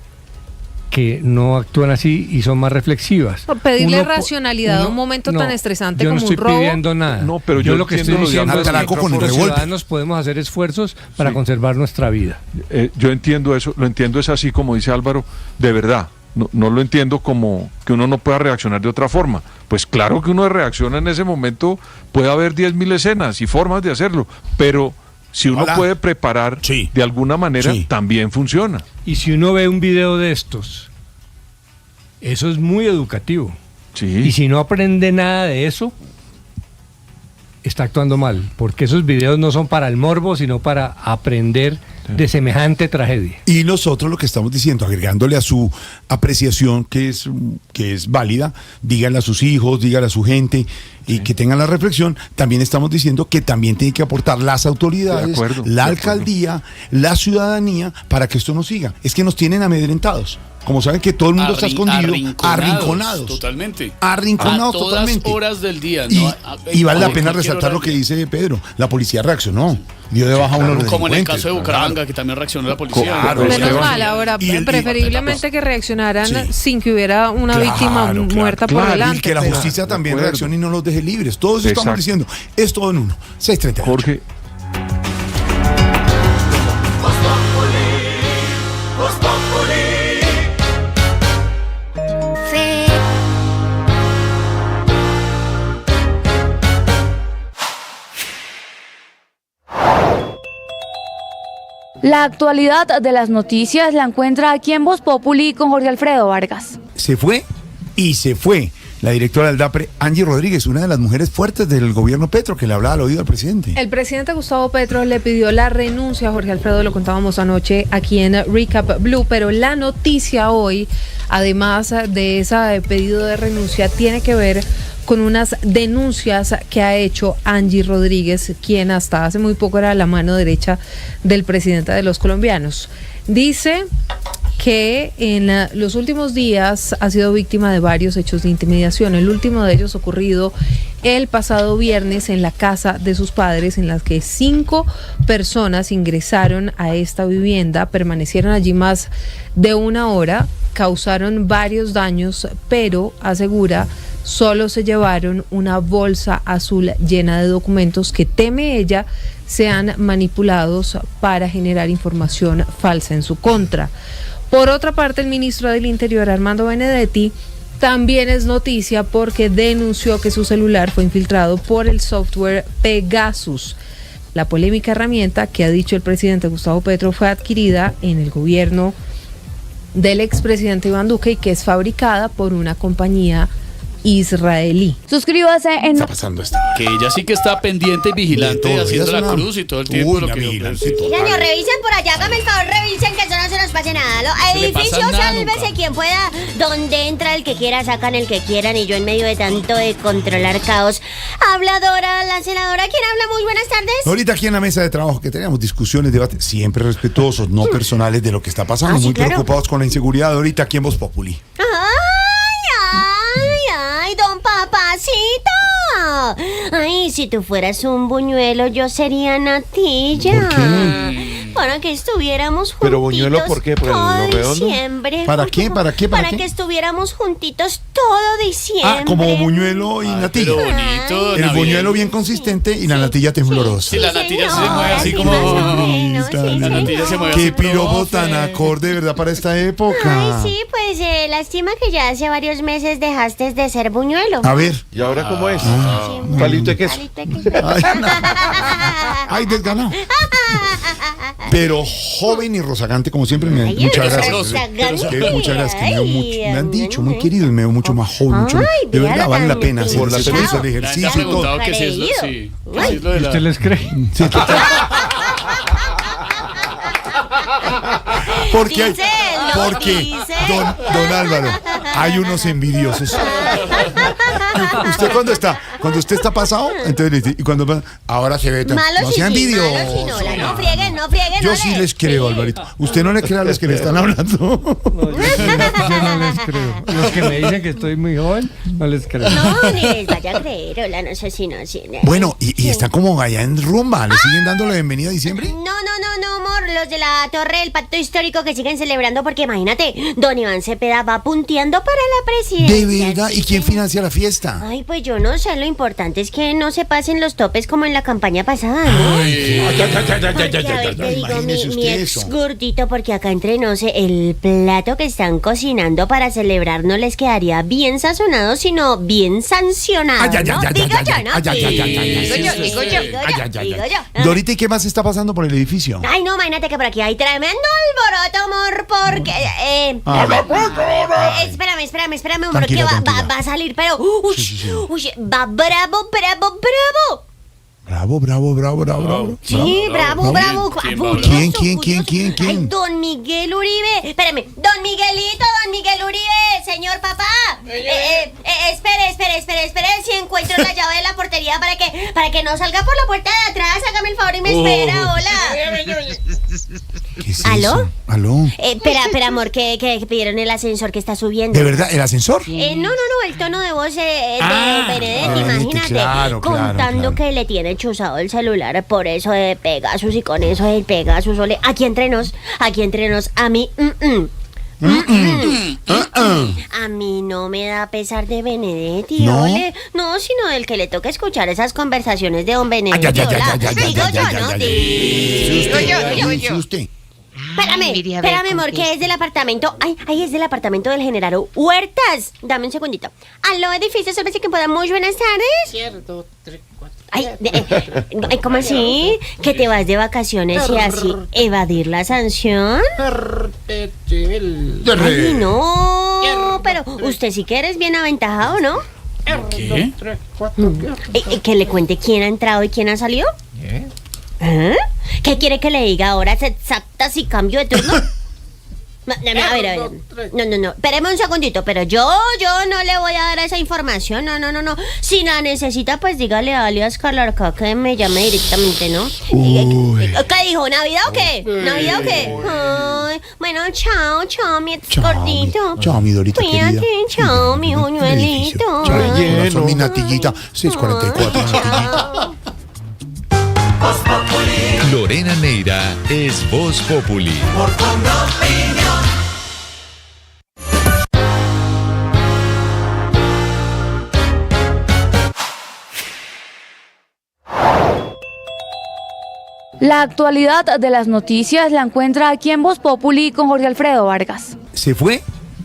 que no actúan así y son más reflexivas.
Pedirle racionalidad a un momento tan estresante como un robo.
Yo no estoy pidiendo nada.
No, pero
yo lo que estoy diciendo es que
los
ciudadanos podemos hacer esfuerzos para conservar nuestra vida.
Yo entiendo eso, lo entiendo es así como dice Álvaro, de verdad. No lo entiendo como que uno no pueda reaccionar de otra forma. Pues claro que uno reacciona en ese momento, puede haber 10.000 escenas y formas de hacerlo, pero si uno puede preparar de alguna manera, también funciona.
Y si uno ve un video de estos, eso es muy educativo. Y si no aprende nada de eso, está actuando mal, porque esos videos no son para el morbo, sino para aprender de semejante tragedia.
Y nosotros lo que estamos diciendo, agregándole a su apreciación que es válida, díganle a sus hijos, díganle a su gente y que tengan la reflexión, también estamos diciendo que también tienen que aportar las autoridades, la alcaldía, la ciudadanía, para que esto no siga. Es que nos tienen amedrentados. Como saben que todo el mundo está escondido, arrinconados.
Totalmente.
Arrinconados
a todas
totalmente.
Horas del día.
Y vale la pena resaltar lo que dice Pedro. La policía reaccionó. Dio de baja a uno de los
como en el
delincuentes.
caso de Bucaramanga, que también reaccionó la policía.
Claro,
menos mal, ahora preferiblemente que reaccionaran sin que hubiera una víctima muerta por delante.
Y que la justicia también reaccione y no los deje libres. Todos estamos diciendo, es todo en uno. 6:38.
Jorge.
La actualidad de las noticias la encuentra aquí en Voz Populi con Jorge Alfredo Vargas.
Se fue y se fue la directora del DAPRE, Angie Rodríguez, una de las mujeres fuertes del gobierno Petro, que le hablaba al oído al presidente.
El presidente Gustavo Petro le pidió la renuncia a Jorge Alfredo, lo contábamos anoche aquí en Recap Blue, pero la noticia hoy, además de ese pedido de renuncia, tiene que ver con unas denuncias que ha hecho Angie Rodríguez, quien hasta hace muy poco era la mano derecha del presidente de los colombianos. Dice que en los últimos días ha sido víctima de varios hechos de intimidación. El último de ellos ocurrido el pasado viernes en la casa de sus padres, en las que 5 personas ingresaron a esta vivienda, permanecieron allí más de 1 hora, causaron varios daños, pero asegura solo se llevaron una bolsa azul llena de documentos que teme ella sean manipulados para generar información falsa en su contra. Por otra parte, el ministro del Interior, Armando Benedetti, también es noticia porque denunció que su celular fue infiltrado por el software Pegasus. La polémica herramienta que ha dicho el presidente Gustavo Petro fue adquirida en el gobierno del expresidente Iván Duque y que es fabricada por una compañía israelí.
Suscríbase en...
Está pasando esto.
Que ella sí que está pendiente y vigilante
todo,
haciendo
ella es
la
una-
cruz y todo el tiempo.
Uy,
lo
una
que
vigilante
Sí, señor, revisen por allá, hágame el favor, revisen que eso no se nos pase nada.
Se le pasa
Edificio,
nada
sálvese
nunca.
quien pueda. Donde entra el que quiera, sacan el que quieran. Y yo en medio de tanto de controlar caos. Habladora, la senadora, ¿quién habla? Muy buenas tardes.
Ahorita aquí en la mesa de trabajo que teníamos discusiones, debates, siempre respetuosos, no personales de lo que está pasando,
Ah, sí,
muy
claro.
preocupados con la inseguridad ahorita aquí en Voz Populi.
Ay, don Papacito. Ay, si tú fueras un buñuelo, yo sería natilla.
¿Por qué?
Para que estuviéramos juntitos.
Pero buñuelo, ¿por qué? ¿Por
todo
lo redondo?
diciembre.
¿Para qué? ¿Para qué? ¿Para
Para
qué?
que estuviéramos juntitos todo diciembre.
Ah, como buñuelo y natilla.
Pero bonito,
El
navideño.
buñuelo bien consistente y la natilla temblorosa.
Sí, la natilla se
señor,
mueve así
sí,
como...
más o menos, sí,
La natilla se mueve
Qué
así,
piropo
profe.
tan acorde, ¿verdad? Para esta época.
Ay, sí, pues lástima que ya hace varios meses dejaste de ser buñuelo.
A ver.
¿Y ahora cómo es?
Sí,
Palito de queso.
palito de queso.
Ay, desganado. Pero joven y rozagante, como siempre,
Ay,
muchas
eres
gracias.
rozagante.
Muchas gracias, que me veo mucho, me han
Ay,
dicho, muy querido, y me veo mucho más joven, mucho,
Ay,
de verdad,
véala
vale la
tan
pena hacer
por la
ese
televisión.
el
La gente ha
ejercicio y todo.
preguntado qué es eso, sí. ¿Qué es lo de
¿Y
la-
usted les cree?
Sí, porque hay,
Díselo,
porque
díselo.
don Álvaro, hay unos envidiosos. Usted cuando usted está pasado, entonces le dice, y cuando va, ahora se ve tan,
Malos
no
y
sea
sí,
envidioso.
malos y no, no frieguen, no frieguen.
Yo
no
sí
le-
les creo,
sí.
Alvarito. Usted no le cree a los que le están hablando.
Yo no les creo. Los que me dicen que estoy muy joven, no les creo.
No, ni les vaya a creer, hola, no sé si no. Sí, no.
Bueno, y están como allá en rumba, ¿le siguen dando la bienvenida a diciembre?
No, amor, los de la Torre del Pacto Histórico que siguen celebrando porque imagínate, don Iván Cepeda va punteando para la presidencia.
¿De verdad? ¿Y quién financia la fiesta?
Ay, pues yo no sé, lo importante es que no se pasen los topes como en la campaña pasada, ¿no? Porque, a ver, te digo,
imagínese
mi
usted
ex
eso.
gordito, porque acá entre no sé, el plato que están cocinando para celebrar no les quedaría bien sazonado, sino bien sancionado,
Ay, ay,
¿no?
ay, ay,
Digo
ay,
yo,
ay,
¿no?
ay, ay, ay, ay, ay,
Digo
ay,
yo,
ay,
digo
ay,
yo,
ay,
digo
ay,
yo,
ay, ay,
digo
ay.
yo.
Dorita, ¿y qué más está pasando por el edificio?
Ay, no, imagínate que por aquí hay tremendo alboroto, amor, porque... espérame, amor,
Tranquila,
que
tranquila.
va a salir, pero... Uy, uy, va bravo.
Bravo.
Sí, bravo.
¿Quién va
¿Quién?
Ay, don Miguel Uribe. Espérame, don Miguel Uribe, señor papá. Espere, si encuentro la llave de la portería para que no salga por la puerta de atrás. Hágame el favor y me espera, hola.
¿Qué es
¿Aló?
eso? ¿Aló?
Espera, amor, que pidieron el ascensor que está subiendo.
¿De verdad? ¿El ascensor?
No, el tono de voz de Benedetti,
Benedetti,
imagínate,
claro,
contando que le tiene chuzado el celular por eso de Pegasus y con eso del Pegasus, ole, aquí entre nos, a mí, a mí no me da pesar de Benedetti,
¿No?
ole, no, sino del que le toca escuchar esas conversaciones de don Benedetti, digo yo, ¿no? Digo yo.
Usted.
Espérame, amor, que es del apartamento. Ay, es del apartamento del general Huertas. Dame un segundito. Aló, edificio, sálvese que pueda. Muy buenas tardes.
Izquierdo, 3, 4.
Ay, ¿cómo así? ¿Que te vas de vacaciones y así evadir la sanción? Ay, no. Pero usted sí que eres bien aventajado, ¿no?
¿Qué?
¿Que le cuente quién ha entrado y quién ha salido? ¿Ah? ¿Qué quiere que le diga ahora? ¿Se exacta si cambio de turno? A ver. No. Espéreme un segundito, pero yo no le voy a dar esa información. No. Si la necesita, pues dígale a alias Calarca que me llame directamente, ¿no? ¿Qué dijo? ¿Navidad o qué? Ay, bueno, chao, mi ex gordito.
Chao, mi Dorita querida.
Cuídate, chao, mi buñuelito.
Chao, mi natillita. 6:44, natillita.
Lorena Neira es Voz Populi.
Por Colombia opinión.
La actualidad de las noticias la encuentra aquí en Voz Populi con Jorge Alfredo Vargas.
Se fue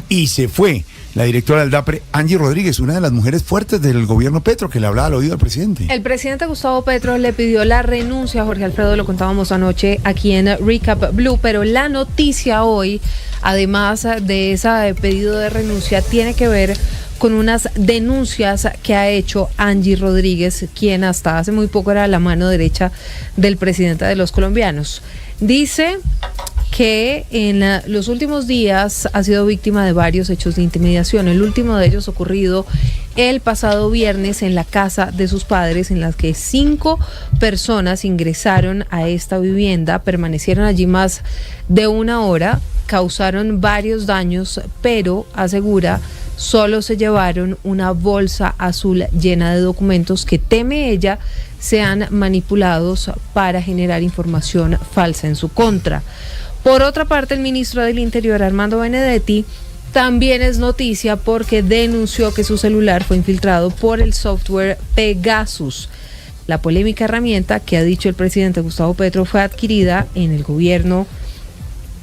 y se fue. la directora del DAPRE, Angie Rodríguez, una de las mujeres fuertes del gobierno Petro, que le hablaba al oído al presidente.
El presidente Gustavo Petro le pidió la renuncia a Jorge Alfredo, lo contábamos anoche aquí en Recap Blue, pero la noticia hoy, además de ese pedido de renuncia, tiene que ver con unas denuncias que ha hecho Angie Rodríguez, quien hasta hace muy poco era la mano derecha del presidente de los colombianos. Dice que en los últimos días ha sido víctima de varios hechos de intimidación. El último de ellos ocurrido el pasado viernes en la casa de sus padres, en las que 5 personas ingresaron a esta vivienda, permanecieron allí más de 1 hora, causaron varios daños, pero asegura solo se llevaron una bolsa azul llena de documentos que teme ella sean manipulados para generar información falsa en su contra. Por otra parte, el ministro del Interior, Armando Benedetti, también es noticia porque denunció que su celular fue infiltrado por el software Pegasus. La polémica herramienta, que ha dicho el presidente Gustavo Petro, fue adquirida en el gobierno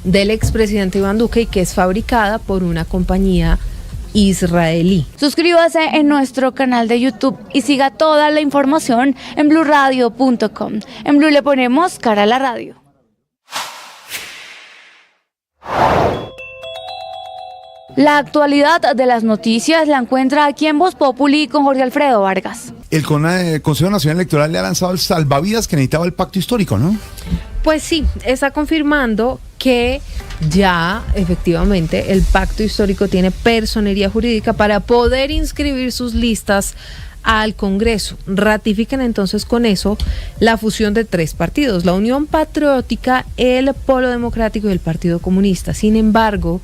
del expresidente Iván Duque y que es fabricada por una compañía israelí.
Suscríbase en nuestro canal de YouTube y siga toda la información en bluradio.com. En Blue le ponemos cara a la radio. La actualidad de las noticias la encuentra aquí en Voz Populi con Jorge Alfredo Vargas.
El Consejo Nacional Electoral le ha lanzado el salvavidas que necesitaba el pacto histórico, ¿no?
Pues sí, está confirmando que ya efectivamente el pacto histórico tiene personería jurídica para poder inscribir sus listas al Congreso. Ratifican entonces con eso la fusión de 3 partidos, la Unión Patriótica, el Polo Democrático y el Partido Comunista. Sin embargo,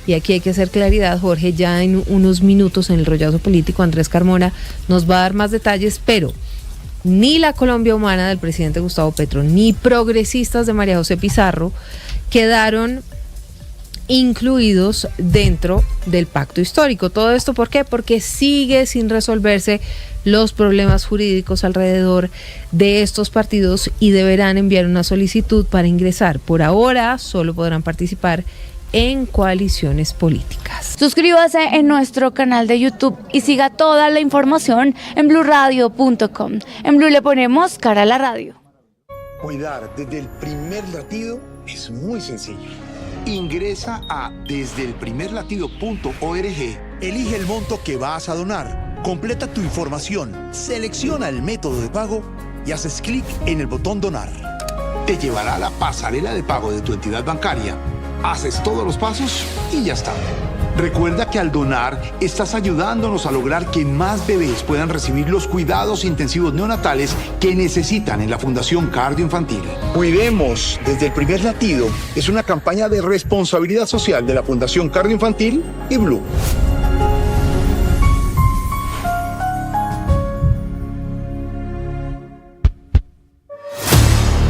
y aquí hay que hacer claridad, Jorge, ya en unos minutos en el rollazo político Andrés Carmona nos va a dar más detalles, pero ni la Colombia Humana del presidente Gustavo Petro, ni progresistas de María José Pizarro quedaron incluidos dentro del pacto histórico. ¿Todo esto por qué? Porque sigue sin resolverse los problemas jurídicos alrededor de estos partidos y deberán enviar una solicitud para ingresar. Por ahora solo podrán participar en coaliciones políticas.
Suscríbase en nuestro canal de YouTube y siga toda la información en bluradio.com. En Blue le ponemos cara a la radio.
Cuidar desde el primer latido es muy sencillo. Ingresa a desdelprimerlatido.org, elige el monto que vas a donar, completa tu información, selecciona el método de pago y haces clic en el botón donar. Te llevará a la pasarela de pago de tu entidad bancaria. Haces todos los pasos y ya está. Recuerda que al donar estás ayudándonos a lograr que más bebés puedan recibir los cuidados intensivos neonatales que necesitan en la Fundación Cardio Infantil. Cuidemos desde el primer latido es una campaña de responsabilidad social de la Fundación Cardio Infantil y Blue.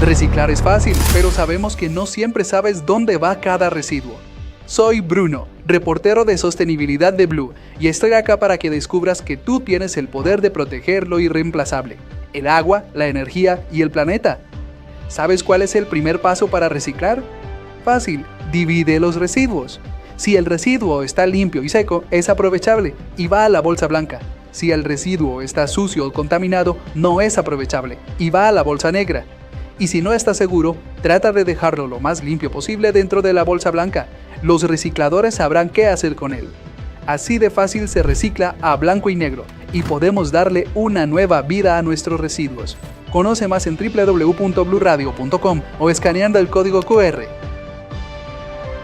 Reciclar es fácil, pero sabemos que no siempre sabes dónde va cada residuo. Soy Bruno, reportero de sostenibilidad de Blue, y estoy acá para que descubras que tú tienes el poder de proteger lo irreemplazable, el agua, la energía y el planeta. ¿Sabes cuál es el primer paso para reciclar? Fácil, divide los residuos. Si el residuo está limpio y seco, es aprovechable y va a la bolsa blanca. Si el residuo está sucio o contaminado, no es aprovechable y va a la bolsa negra. Y si no estás seguro, trata de dejarlo lo más limpio posible dentro de la bolsa blanca. Los recicladores sabrán qué hacer con él. Así de fácil se recicla a blanco y negro y podemos darle una nueva vida a nuestros residuos. Conoce más en www.bluradio.com o escaneando el código QR.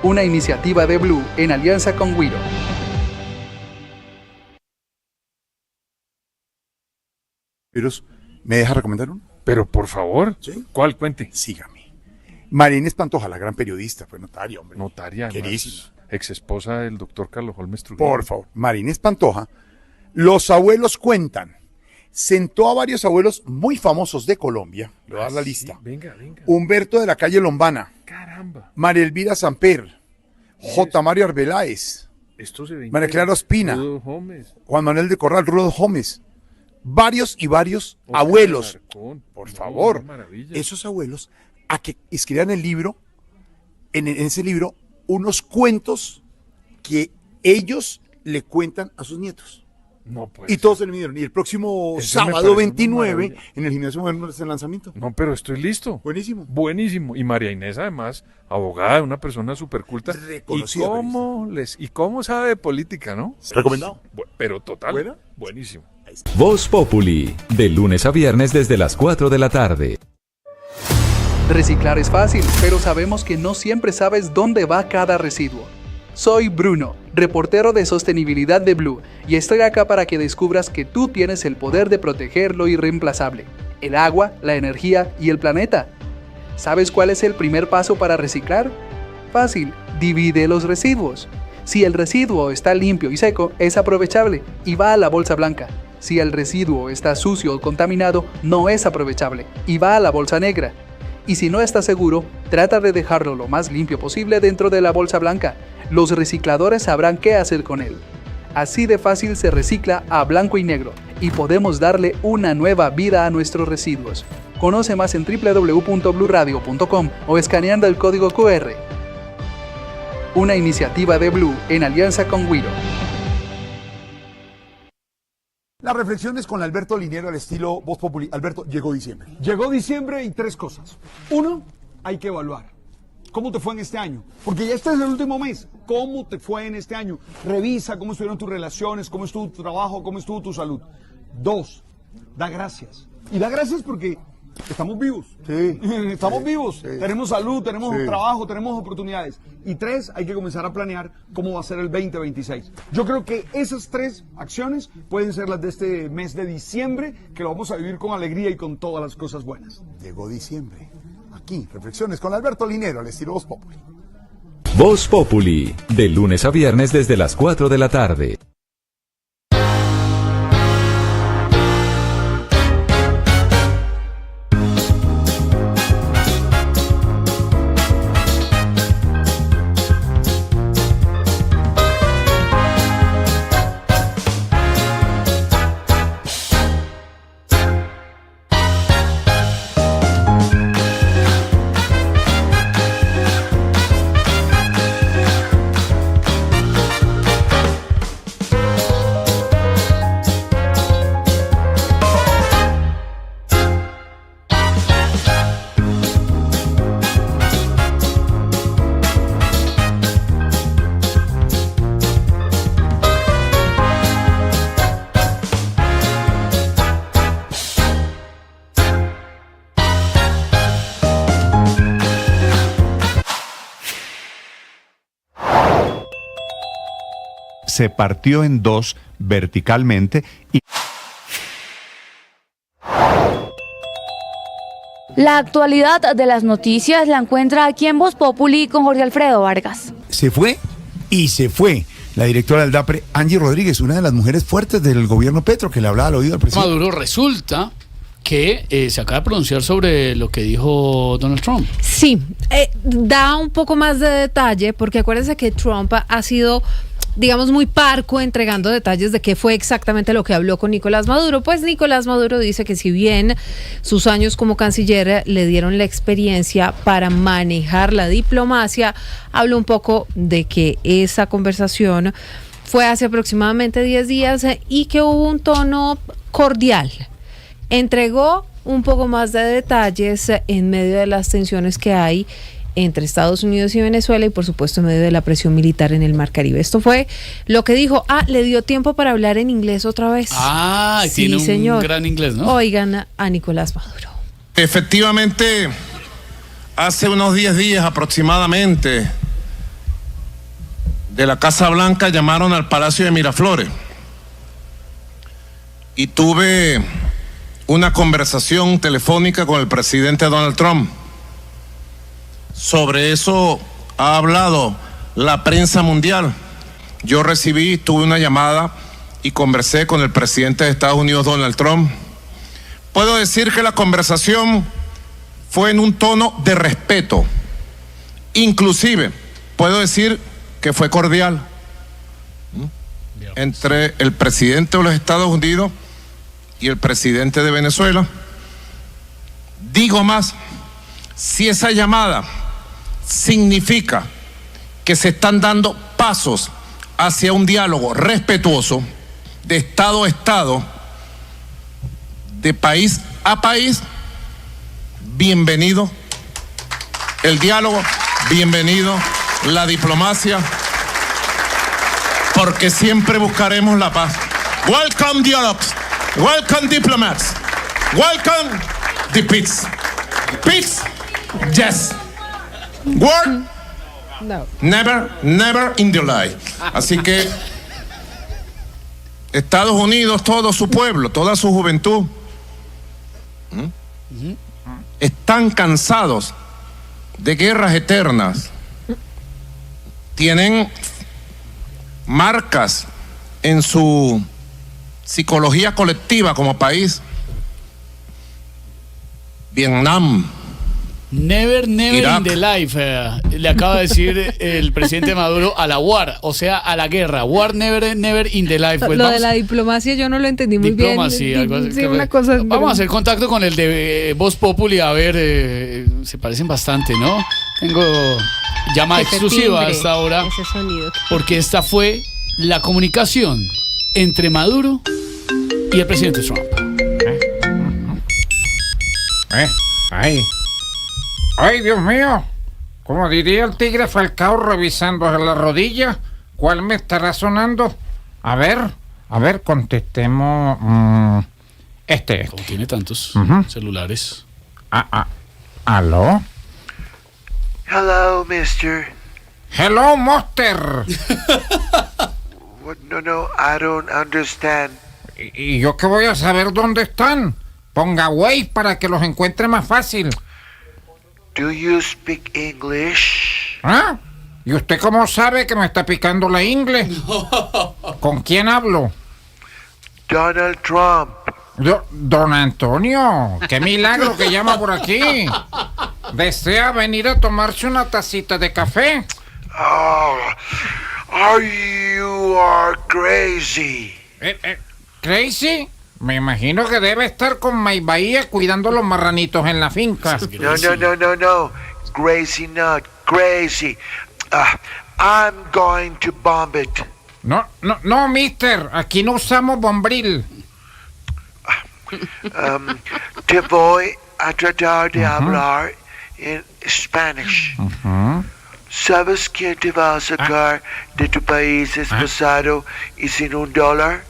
Una iniciativa de Blue en alianza con Wiro.
¿Me deja recomendar uno?
Pero por favor,
¿sí?
¿Cuál? Cuente.
Sígame. María Inés Pantoja, la gran periodista, fue notaria, hombre.
Notaria,
queridísima.
Ex esposa del doctor Carlos Holmes Trujillo.
Por favor, María Inés Pantoja, los abuelos cuentan. Sentó a varios abuelos muy famosos de Colombia, le voy a dar la lista.
Sí, venga.
Humberto de la calle Lombana.
Caramba.
María Elvira Samper. J. Mario Arbeláez. María Clara Ospina. Juan Manuel de Corral, Rudo Gómez. Varios abuelos. Por favor, esos abuelos, a que escriban el libro, en ese libro, unos cuentos que ellos
le cuentan a sus nietos.
No, pues.
Y todos se le midieron. Y el próximo
Eso me
sábado
parece
29 en el Gimnasio Moderno es el lanzamiento.
No, pero estoy listo.
Buenísimo.
Buenísimo. Y María Inés, además, abogada, una persona súper culta.
Reconocida
¿Y cómo sabe de política, no?
Recomendado.
Pero total.
¿Buena?
Buenísimo.
Voz Populi, de lunes a viernes desde las 4 de la tarde.
Reciclar es fácil, pero sabemos que no siempre sabes dónde va cada residuo. Soy Bruno, reportero de sostenibilidad de Blue, y estoy acá para que descubras que tú tienes el poder de proteger lo irreemplazable: el agua, la energía y el planeta. ¿Sabes cuál es el primer paso para reciclar? Fácil, divide los residuos. Si el residuo está limpio y seco, es aprovechable y va a la bolsa blanca. Si el residuo está sucio o contaminado, no es aprovechable y va a la bolsa negra. Y si no estás seguro, trata de dejarlo lo más limpio posible dentro de la bolsa blanca. Los recicladores sabrán qué hacer con él. Así de fácil se recicla a blanco y negro y podemos darle una nueva vida a nuestros residuos. Conoce más en www.bluradio.com o escaneando el código QR. Una iniciativa de Blue en alianza con Wiro.
Las reflexiones con Alberto Linero al estilo Voz Populi. Alberto, llegó diciembre.
Llegó diciembre y 3 cosas. Uno, hay que evaluar. ¿Cómo te fue en este año? Porque ya este es el último mes. ¿Cómo te fue en este año? Revisa cómo estuvieron tus relaciones, cómo estuvo tu trabajo, cómo estuvo tu salud. 2, da gracias. Y da gracias porque estamos vivos.
Sí.
Estamos vivos.
Sí.
Tenemos salud, tenemos
Sí.
trabajo, tenemos oportunidades. Y 3, hay que comenzar a planear cómo va a ser el 2026. Yo creo que esas 3 acciones pueden ser las de este mes de diciembre, que lo vamos a vivir con alegría y con todas las cosas buenas.
Llegó diciembre. Aquí, reflexiones con Alberto Linero al estilo Voz Populi.
Voz Populi, de lunes a viernes desde las 4 de la tarde.
Se partió en dos verticalmente y...
La actualidad de las noticias la encuentra aquí en Voz Populi con Jorge Alfredo Vargas.
Se fue y se fue la directora del DAPRE, Angie Rodríguez, una de las mujeres fuertes del gobierno Petro, que le hablaba al oído al presidente.
Maduro resulta que se acaba de pronunciar sobre lo que dijo Donald Trump.
Sí, da un poco más de detalle, porque acuérdense que Trump ha sido, digamos, muy parco entregando detalles de qué fue exactamente lo que habló con Nicolás Maduro. Pues Nicolás Maduro dice que si bien sus años como canciller le dieron la experiencia para manejar la diplomacia, habló un poco de que esa conversación fue hace aproximadamente 10 días y que hubo un tono cordial. Entregó un poco más de detalles en medio de las tensiones que hay entre Estados Unidos y Venezuela y por supuesto en medio de la presión militar en el Mar Caribe. Esto fue lo que dijo. Le dio tiempo para hablar en inglés otra vez.
Sí, tiene un
señor.
gran inglés, ¿no?
Oigan a Nicolás Maduro.
Efectivamente, hace unos 10 días aproximadamente, de la Casa Blanca llamaron al Palacio de Miraflores y tuve una conversación telefónica con el presidente Donald Trump. Sobre eso ha hablado la prensa mundial. Yo tuve una llamada y conversé con el presidente de Estados Unidos, Donald Trump. Puedo decir que la conversación fue en un tono de respeto. Inclusive, puedo decir que fue cordial entre el presidente de los Estados Unidos y el presidente de Venezuela. Digo más, si esa llamada significa que se están dando pasos hacia un diálogo respetuoso de Estado a Estado, de país a país, bienvenido el diálogo, bienvenido la diplomacia, porque siempre buscaremos la paz. Welcome dialogues, welcome diplomats, welcome the peace. Peace, yes. War,
No.
never, never in the life. Así que Estados Unidos, todo su pueblo, toda su juventud, están cansados de guerras eternas. Tienen marcas en su psicología colectiva como país. Vietnam.
Never, never
Irak.
in the life, le acaba de decir el presidente Maduro a la war, o sea, a la guerra. War, never, never in the life. Pues
lo
vamos,
de la diplomacia yo no lo entendí muy
diplomacy,
bien.
algo así.
Sí, una cosa.
Vamos a hacer contacto con el de Voz Populi, a ver, se parecen bastante, ¿no? Tengo llamada
Ese
exclusiva
timbre,
hasta ahora,
ese sonido.
porque esta fue la comunicación entre Maduro y el presidente Trump.
Ay, Dios mío. Como diría el tigre Falcao revisando la rodilla, ¿cuál me estará sonando? A ver, contestemos. Este.
Como tiene tantos celulares.
¿Aló?
Hello, mister.
Hello, Monster.
What? No, I don't understand.
¿Y yo qué voy a saber dónde están? Ponga Waze para que los encuentre más fácil.
Do you speak English?
¿Ah? ¿Y usted cómo sabe que me está picando la ingle? ¿Con quién hablo?
Donald Trump.
Don Antonio, qué milagro que llama por aquí. ¿Desea venir a tomarse una tacita de café?
Oh, you are crazy.
¿Crazy? Me imagino que debe estar con May Bahía cuidando los marranitos en la finca.
No. Crazy, not crazy. I'm going to bomb it.
No, mister. Aquí no usamos bombril.
Te voy a tratar de hablar en Spanish. ¿Sabes que te vas a sacar de tu país expulsado y sin $1?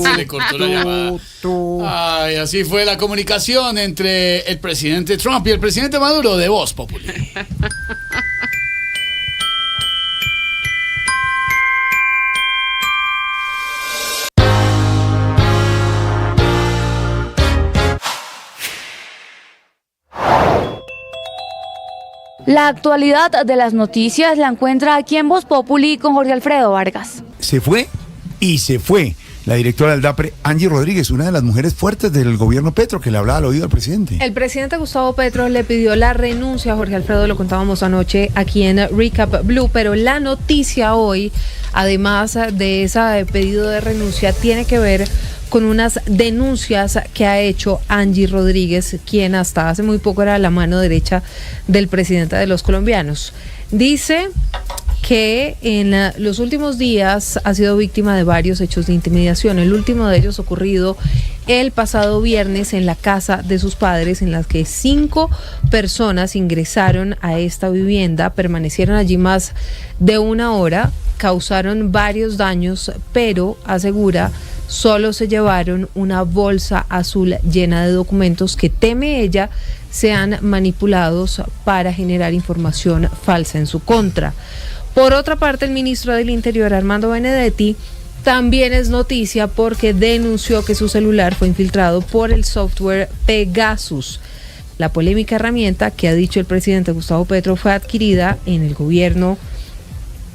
Se le cortó la llamada. Ay, así fue la comunicación entre el presidente Trump y el presidente Maduro de Voz Populi.
La actualidad de las noticias la encuentra aquí en Voz Populi con Jorge Alfredo Vargas.
Se fue la directora del DAPRE, Angie Rodríguez, una de las mujeres fuertes del gobierno Petro, que le hablaba al oído al presidente.
El presidente Gustavo Petro le pidió la renuncia a Jorge Alfredo, lo contábamos anoche aquí en Recap Blue, pero la noticia hoy, además de ese pedido de renuncia, tiene que ver con unas denuncias que ha hecho Angie Rodríguez, quien hasta hace muy poco era la mano derecha del presidente de los colombianos. Dice que en los últimos días ha sido víctima de varios hechos de intimidación. El último de ellos ocurrido el pasado viernes en la casa de sus padres, en las que 5 personas ingresaron a esta vivienda, permanecieron allí más de 1 hora, causaron varios daños, pero asegura solo se llevaron una bolsa azul llena de documentos que teme ella sean manipulados para generar información falsa en su contra. Por otra parte, el ministro del Interior, Armando Benedetti, también es noticia porque denunció que su celular fue infiltrado por el software Pegasus. La polémica herramienta, que ha dicho el presidente Gustavo Petro, fue adquirida en el gobierno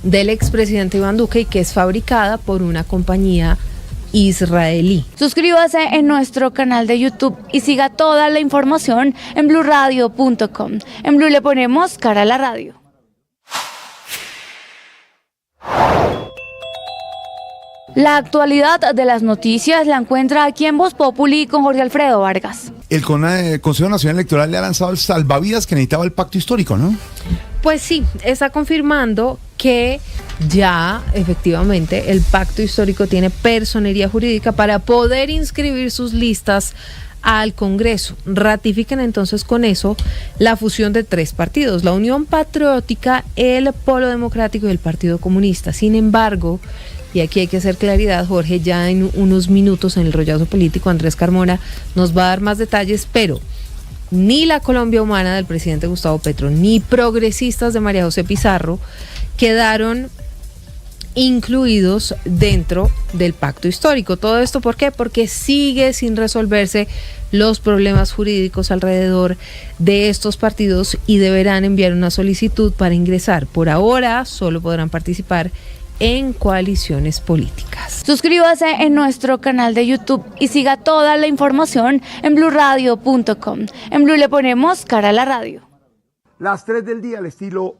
del expresidente Iván Duque y que es fabricada por una compañía israelí.
Suscríbase en nuestro canal de YouTube y siga toda la información en bluradio.com. En Blue le ponemos cara a la radio. La actualidad de las noticias la encuentra aquí en Voz Populi con Jorge Alfredo Vargas.
El Consejo Nacional Electoral le ha lanzado el salvavidas que necesitaba el pacto histórico, ¿no?
Pues sí, está confirmando que ya efectivamente el pacto histórico tiene personería jurídica para poder inscribir sus listas al Congreso. Ratifican entonces con eso la fusión de 3 partidos, la Unión Patriótica, el Polo Democrático y el Partido Comunista. Sin embargo, y aquí hay que hacer claridad, Jorge, ya en unos minutos en el rollazo político Andrés Carmona nos va a dar más detalles, pero ni la Colombia Humana del presidente Gustavo Petro, ni progresistas de María José Pizarro quedaron incluidos dentro del pacto histórico. ¿Todo esto por qué? Porque sigue sin resolverse los problemas jurídicos alrededor de estos partidos y deberán enviar una solicitud para ingresar. Por ahora solo podrán participar en coaliciones políticas.
Suscríbase en nuestro canal de YouTube y siga toda la información en blurradio.com. En Blue le ponemos cara a la radio.
Las 3 del día, al estilo